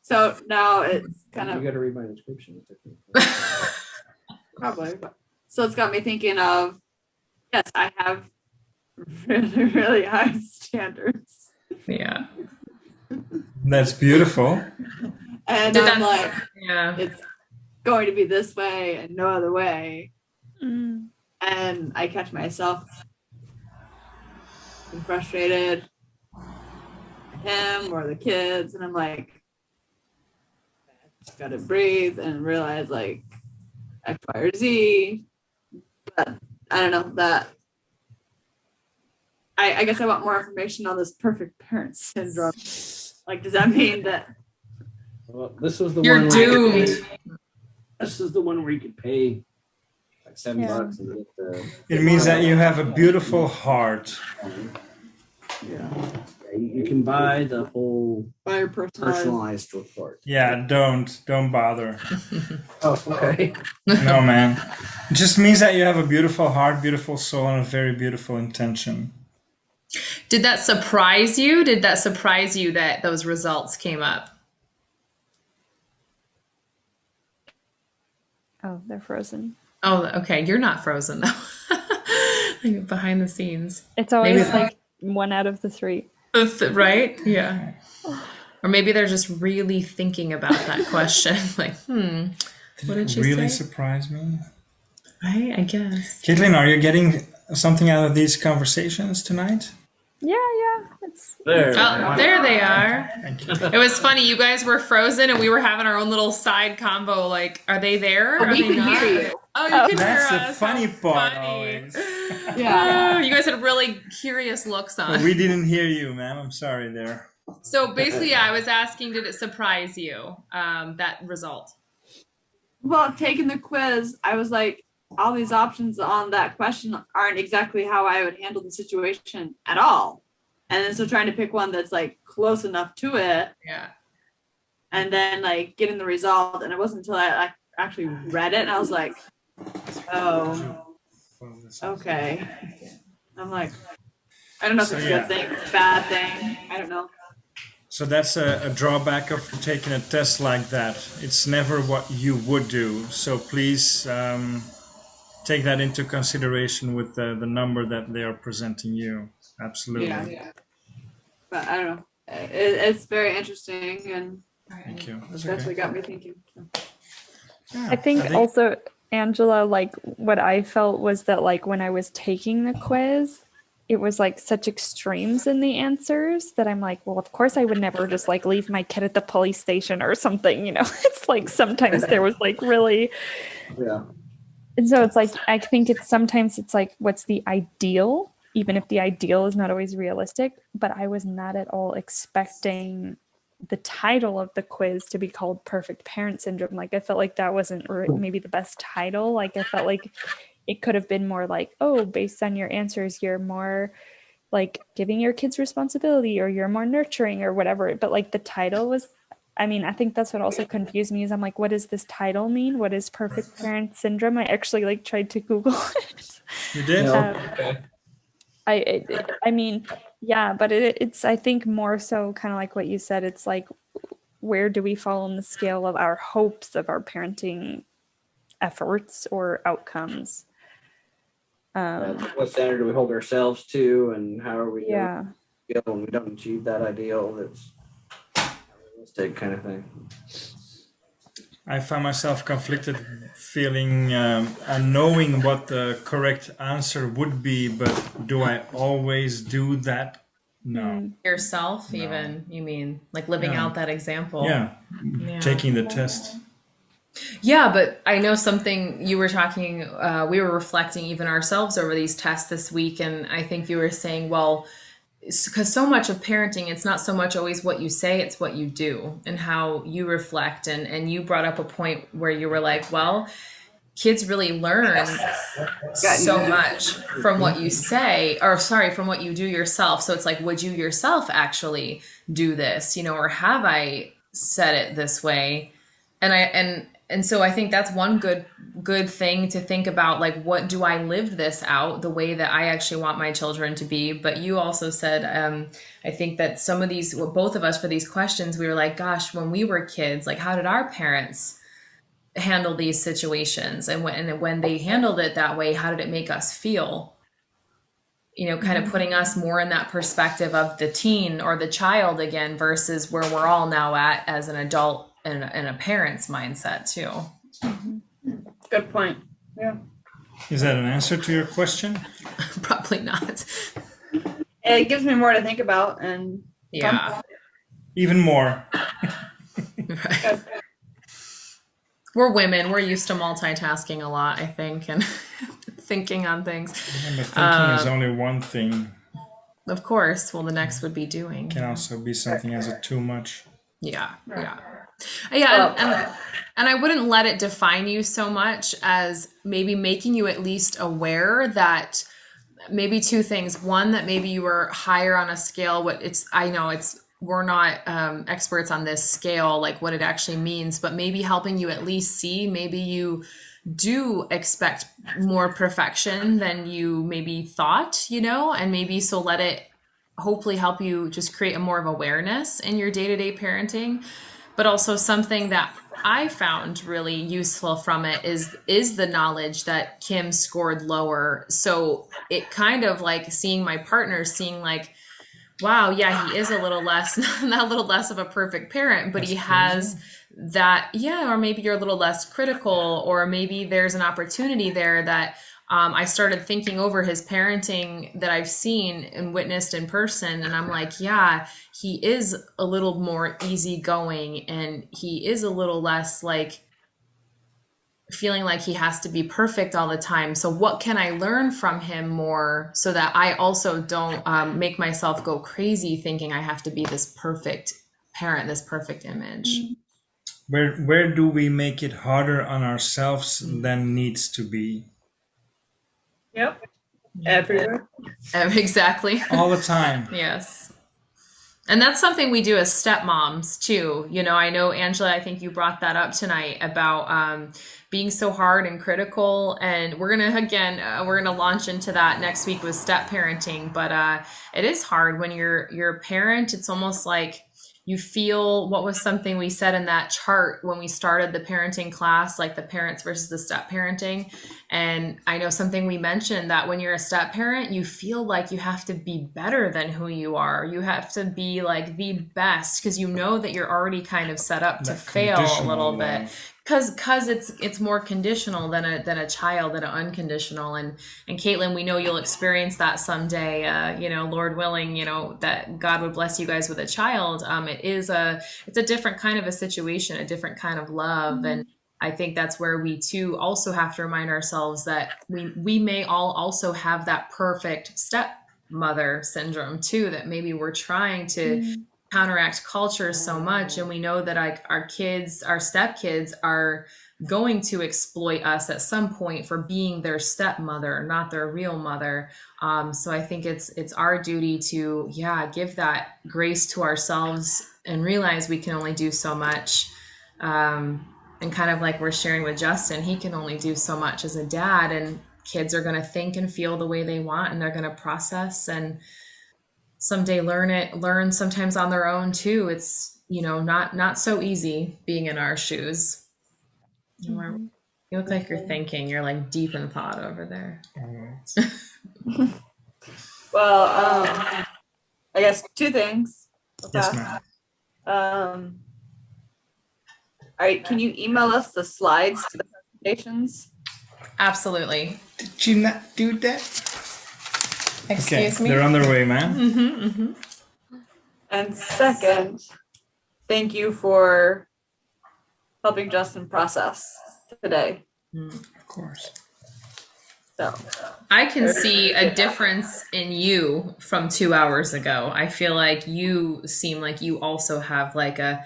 So now it's kind You of got to read my description. probably. So it's got me thinking of, yes, I have really, really high standards. Yeah. That's beautiful. And Did I'm that- like, Yeah. it's going to be this way and no other way. Mm. And I catch myself being frustrated at him or the kids. And I'm like, I just got to breathe and realize like X, Y, or Z. But I don't know that. I guess I want more information on this perfect parent syndrome. Like, does that mean that Well, this was the You're one. where you could doomed. pay- This is the one where you could pay like $7 Yeah. and get the. It means that you have a beautiful heart. Yeah. You can buy the whole by your personalized? personalized report. Yeah, don't bother. Oh, okay. No, man. It just means that you have a beautiful heart, beautiful soul, and a very beautiful intention. Did that surprise you? Did that surprise you that those results came up? Oh, they're frozen. Oh, okay. You're not frozen though. Like behind the scenes. It's always Maybe- like 1 out of the 3. Right? Yeah. Or maybe they're just really thinking about that question. Like, Did What did it she really say? surprise me? right? I guess. Caitlin, are you getting something out of these conversations tonight? Yeah. It's There. Oh, there they are. Thank you. It was funny. You guys were frozen and we were having our own little side combo. Like, are they there? Are we they can not? hear you. Oh, you Oh. can That's hear the us. funny How part funny. always. Yeah. Oh, you guys had really curious looks on. We didn't hear you, ma'am. I'm sorry there. So basically, I was asking, did it surprise you, that result? Well, taking the quiz, I was like, all these options on that question aren't exactly how I would handle the situation at all. And then so trying to pick one that's like close enough to it Yeah. and then like getting the result. And it wasn't until I actually read it and I was like, oh, okay. I'm like, I don't know if So, it's a yeah. good thing, it's a bad thing. I don't know. So that's a drawback of taking a test like that. It's never what you would do. So please take that into consideration with the number that they are presenting you. Absolutely. Yeah. But I don't know. It's very interesting and Thank you. That's that's okay. what got me thinking. Yeah, I think also, Angela, like what I felt was that like when I was taking the quiz, it was like such extremes in the answers that I'm like, well, of course I would never just like leave my kid at the police station or something, you know. It's like sometimes there was like really, Yeah. and so it's like I think it's sometimes it's like what's the ideal, even if the ideal is not always realistic, but I was not at all expecting the title of the quiz to be called Perfect Parent Syndrome. Like I felt like that wasn't maybe the best title. Like I felt like it could have been more like, oh, based on your answers, you're more like giving your kids responsibility or you're more nurturing or whatever. But like the title was, I mean, I think that's what also confused me is I'm like, what does this title mean? What is Perfect Parent Syndrome? I actually like tried to Google it. You did? No. Okay. I mean, yeah, but it's I think more so kind of like what you said. It's like, where do we fall on the scale of our hopes of our parenting efforts or outcomes? What standard do we hold ourselves to, and how are we Yeah. doing when we don't achieve that ideal? That's realistic kind of thing. I find myself conflicted feeling knowing what the correct answer would be, but do I always do that? No. Yourself, No. even, you mean, like living Yeah. out that example. Yeah, Yeah. taking the test. Yeah, but I know something you were talking, we were reflecting even ourselves over these tests this week. And I think you were saying, well, because so much of parenting, it's not so much always what you say, it's what you do and how you reflect. And you brought up a point where you were like, well, kids really learn so much from what you say, or sorry, from what you do yourself. So it's like, would you yourself actually do this, you know, or have I said it this way? And so I think that's one good thing to think about, like, what do I live this out the way that I actually want my children to be? But you also said, I think that some of these, well, both of us for these questions, we were like, gosh, when we were kids, like, how did our parents handle these situations? And when they handled it that way, how did it make us feel? You know, kind of putting us more in that perspective of the teen or the child again versus where we're all now at as an adult and a parent's mindset too. Good point. Yeah. Is that an answer to your question? Probably not. It gives me more to think about, and Yeah. Even more. Right. We're women. We're used to multitasking a lot, I think, and thinking on things. Yeah, but thinking is only one thing. Of course. Well, the next would be doing. Can also be something as a too much. Yeah. And I wouldn't let it define you so much as maybe making you at least aware that maybe two things. One, that maybe you were higher on a scale. I know we're not experts on this scale, like what it actually means, but maybe helping you at least see, maybe you do expect more perfection than you maybe thought, and maybe so let it hopefully help you just create a more of awareness in your day-to-day parenting. But also something that I found really useful from it is the knowledge that Kim scored lower. So it kind of like seeing my partner, seeing like, wow, yeah, he is a little less, not a little less of a perfect parent, but That's he has crazy. that, yeah, or maybe you're a little less critical, or maybe there's an opportunity there that I started thinking over his parenting that I've seen and witnessed in person. And I'm like, yeah, he is a little more easygoing and he is a little less like feeling like he has to be perfect all the time. So what can I learn from him more so that I also don't make myself go crazy thinking I have to be this perfect parent, this perfect image. Where do we make it harder on ourselves than needs to be? Yep. Everywhere. Exactly. All the time. Yes. And that's something we do as stepmoms too. I know, Angela, I think you brought that up tonight about being so hard and critical. And we're going to, again, we're going to launch into that next week with step parenting. But it is hard when you're a parent. It's almost like you feel, what was something we said in that chart when we started the parenting class, like the parents versus the step parenting. And I know something we mentioned that when you're a step parent, you feel like you have to be better than who you are. You have to be like the best because you know that you're already kind of set up to That fail a conditional little love. bit. Because it's more conditional than a child, than an unconditional. And Caitlin, we know you'll experience that someday, Lord willing, that God would bless you guys with a child. It's a different kind of a situation, a different kind of love. And I think that's where we too also have to remind ourselves that we may all also have that perfect stepmother syndrome too, that maybe we're trying to counteract culture so much, and we know that our stepkids are going to exploit us at some point for being their stepmother, not their real mother. So I think it's our duty to give that grace to ourselves and realize we can only do so much. And kind of like we're sharing with Justin, he can only do so much as a dad, and kids are going to think and feel the way they want, and they're going to process and someday learn sometimes on their own too. It's not so easy being in our shoes. You look like you're thinking, you're like deep in thought over there. Well, I guess two things. Yes, ma'am. All right, can you email us the slides to the presentations? Absolutely. Did you not do that? Excuse me. They're on their way, man. And second, thank you for helping Justin process today. Of course. So I can see a difference in you from 2 hours ago. I feel like you seem like you also have like a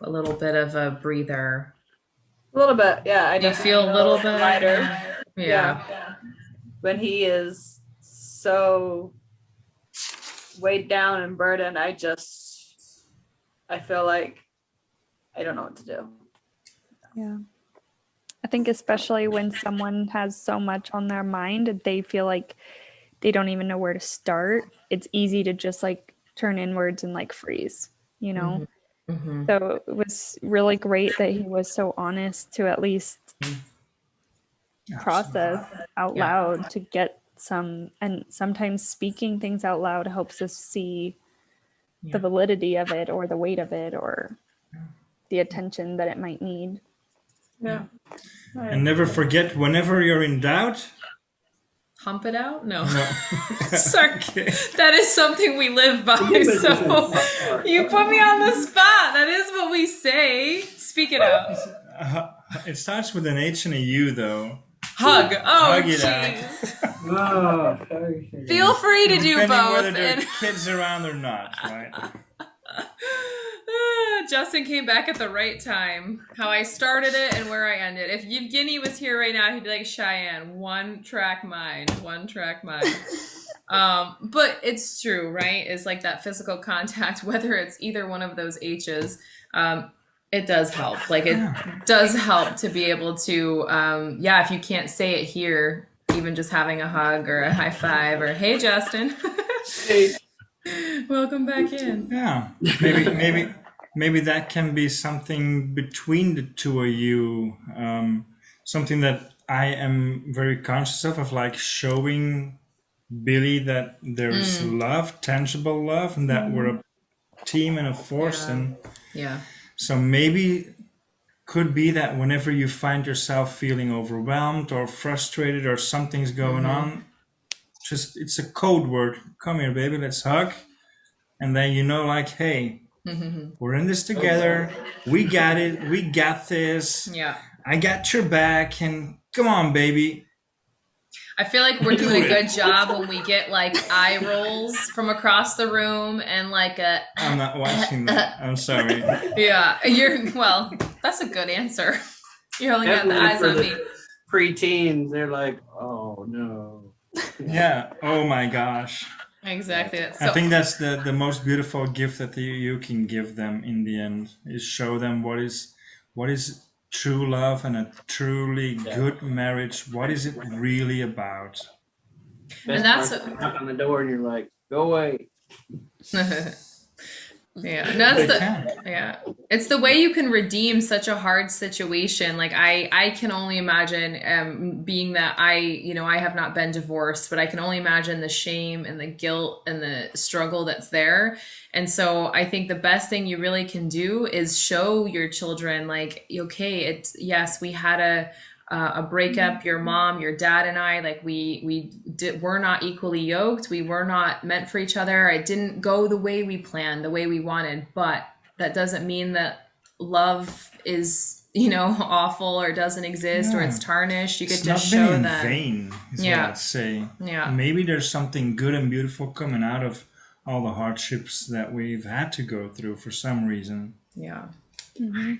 little bit of a breather. a little bit, yeah. You feel a little bit lighter. Yeah. When he is so weighed down and burdened, I feel like I don't know what to do. Yeah. I think especially when someone has so much on their mind and they feel like they don't even know where to start, it's easy to just like turn inwards and like freeze, you know? Mhm. So it was really great that he was so honest to at least process out Yeah. loud to get some, and sometimes speaking things out loud helps us see Yeah. the validity of it or the weight of it or the attention that it might need. Yeah. And never forget, whenever you're in doubt, Hump it out? No. no. Sorry. Okay. That is something we live by. So you put me on the spot. That is what we say. Speak it out. It starts with an H and a U, though. Hug. Oh, Hug it out. jeez. Oh, Feel free to do Depending both. whether there are And kids around or not, right? Justin came back at the right time. How I started it and where I ended. If Yevgeny was here right now, he'd be like, Cheyenne, one track mind. But it's true, right? It's like that physical contact, whether it's either one of those H's, it does help. Like it does help to be able to, if you can't say it here, even just having a hug or a high five or, hey, Justin. Hey. Welcome back in. Yeah, maybe that can be something between the two of you. Something that I am very conscious of like showing Billy that there's love, tangible love, and that we're a team and a force. Yeah. And Yeah. so maybe could be that whenever you find yourself feeling overwhelmed or frustrated or something's going on, just it's a code word. Come here, baby, let's hug. And then you know, like, hey, we're in this together. We got it. We got this. Yeah. I got your back. And come on, baby. I feel like we're doing a good job when we get like eye rolls from across the room and like a. I'm not watching that. I'm sorry. Yeah, well, that's a good answer. You're only got the Definitely eyes for on the me. Pre-teens, they're like, oh no. Yeah. Oh my gosh. Exactly. That's I so. think that's the most beautiful gift that you can give them in the end is show them what is true love and a truly good marriage. What is it really about? Best that's part, you knock on the door and you're like, go away. Yeah, and that's They can. yeah. It's the way you can redeem such a hard situation. Like I can only imagine being that I have not been divorced, but I can only imagine the shame and the guilt and the struggle that's there. And so I think the best thing you really can do is show your children like, okay, it's yes, we had a breakup, your mom, your dad and I, like we're not equally yoked. We were not meant for each other. It didn't go the way we planned, the way we wanted, but that doesn't mean that love is, awful or doesn't exist or it's tarnished. You could It's just not show been in them. vain, is Yeah. what I'd say. Yeah. Maybe there's something good and beautiful coming out of all the hardships that we've had to go through for some reason. Yeah. Mm-hmm.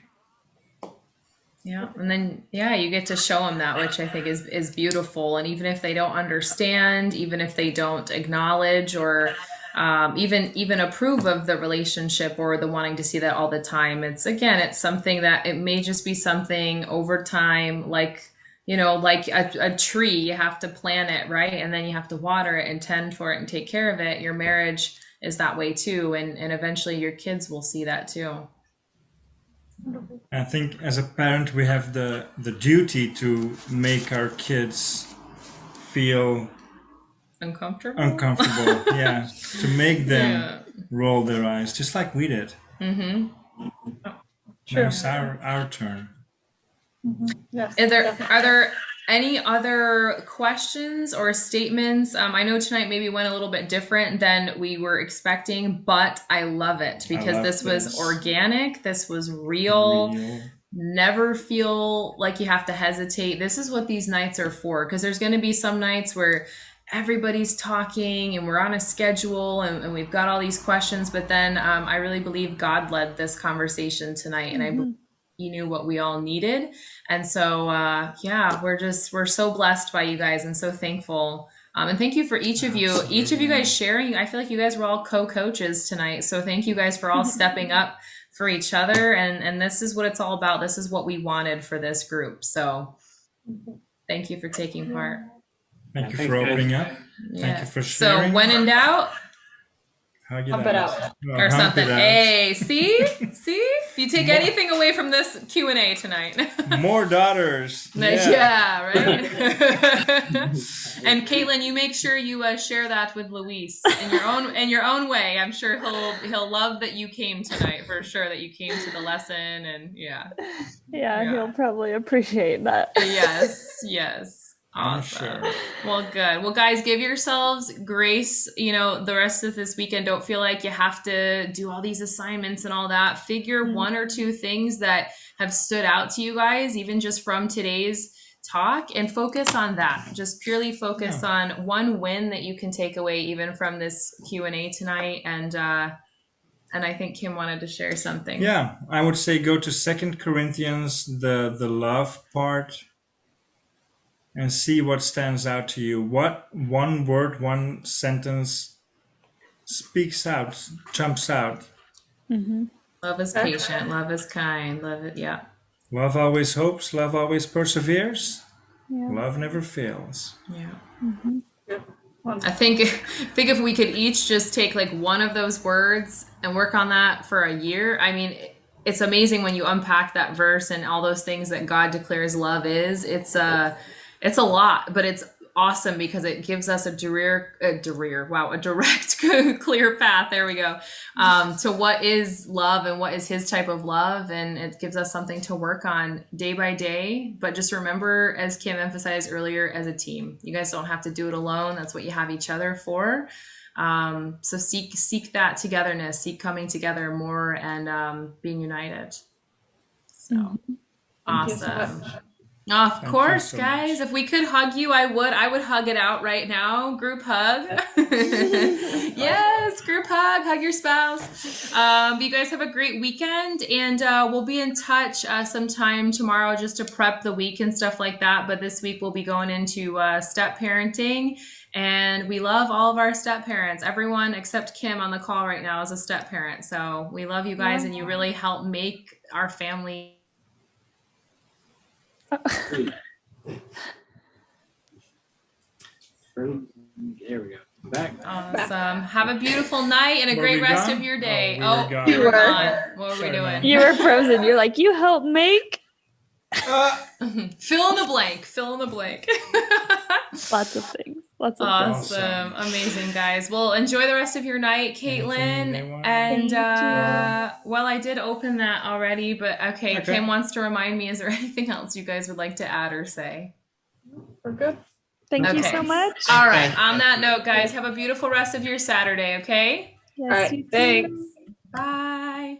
Yeah. And then, you get to show them that, which I think is beautiful. And even if they don't understand, even if they don't acknowledge or even approve of the relationship or the wanting to see that all the time, it's something that it may just be something over time, like a tree, you have to plant it, right? And then you have to water it and tend for it and take care of it. Your marriage is that way too. And eventually your kids will see that too. I think as a parent, we have the duty to make our kids feel uncomfortable. Yeah, to make them roll their eyes, just like we did. Mm-hmm. Now it's our turn. Yes. Are there any other questions or statements? I know tonight maybe went a little bit different than we were expecting, but I love it because this was organic. This was real. Never feel like you have to hesitate. This is what these nights are for, because there's going to be some nights where everybody's talking and we're on a schedule and we've got all these questions, but then I really believe God led this conversation tonight, and I believe He knew what we all needed. And so, we're so blessed by you guys and so thankful. And thank you for each of you guys sharing. I feel like you guys were all co-coaches tonight. So thank you guys for all stepping up for each other. And this is what it's all about. This is what we wanted for this group. So thank you for taking part. Thank you Thanks, for guys. opening up. Yeah. Thank you for So sharing. when in doubt, Hug it Hump it out. out. No, or hump something. it out. Hey, see? You take More- anything away from this Q&A tonight. More daughters. Yeah, right. And Caitlin, you make sure you share that with Luis in your own way. I'm sure he'll love that you came tonight, for sure, that you came to the lesson. And yeah. Yeah, Yeah. he'll probably appreciate that. Yes. I'm Awesome. sure. Well, good. Well, guys, give yourselves grace, the rest of this weekend. Don't feel like you have to do all these assignments and all that. Figure one or two things that have stood out to you guys, even just from today's talk, and focus on that. Just purely focus on one win that you can take away even from this Q&A tonight. And I think Kim wanted to share something. Yeah, I would say go to 2 Corinthians, the love part, and see what stands out to you. What one word, one sentence speaks out, jumps out. Mm-hmm. Love is patient. Love is kind. Love it. Yeah. Love always hopes, love always perseveres, Yeah. love never fails. Yeah. Mm-hmm. I think if we could each just take like one of those words and work on that for a year. I mean, it's amazing when you unpack that verse and all those things that God declares love is. It's a lot, but it's awesome because it gives us a direct, clear path. There we go. To what is love and what is his type of love. And it gives us something to work on day by day. But just remember, as Kim emphasized earlier, as a team, you guys don't have to do it alone. That's what you have each other for. So seek that togetherness, seek coming together more and being united. So Thank you so awesome. much. Of Thank you course, so guys. much. If we could hug you, I would hug it out right now. Group hug. Yes, group hug. Hug your spouse. You guys have a great weekend, and we'll be in touch sometime tomorrow just to prep the week and stuff like that. But this week we'll be going into step parenting, and we love all of our step parents. Everyone except Kim on the call right now is a step parent. So we love you guys, and you really help make our family. There we go. Back. Awesome. Have a beautiful night and a Were great we rest gone? of your day. Oh, we were Oh, gone. you were You were. gone. What were we Sorry, doing? Mom. You were frozen. You're like, you helped make Fill in the blank. Fill in the blank. lots of things. Lots of things. Awesome. Amazing, guys. Well, enjoy the rest of your night, Anything they Caitlin. want? And, Thank well, I did open that already, but okay. Kim wants to remind me, is there anything else you guys would like to add or say? We're good. Thank you Okay. so much. All right. On that note, guys, have a beautiful rest of your Saturday, okay? Yes, All right, you too. thanks. Bye.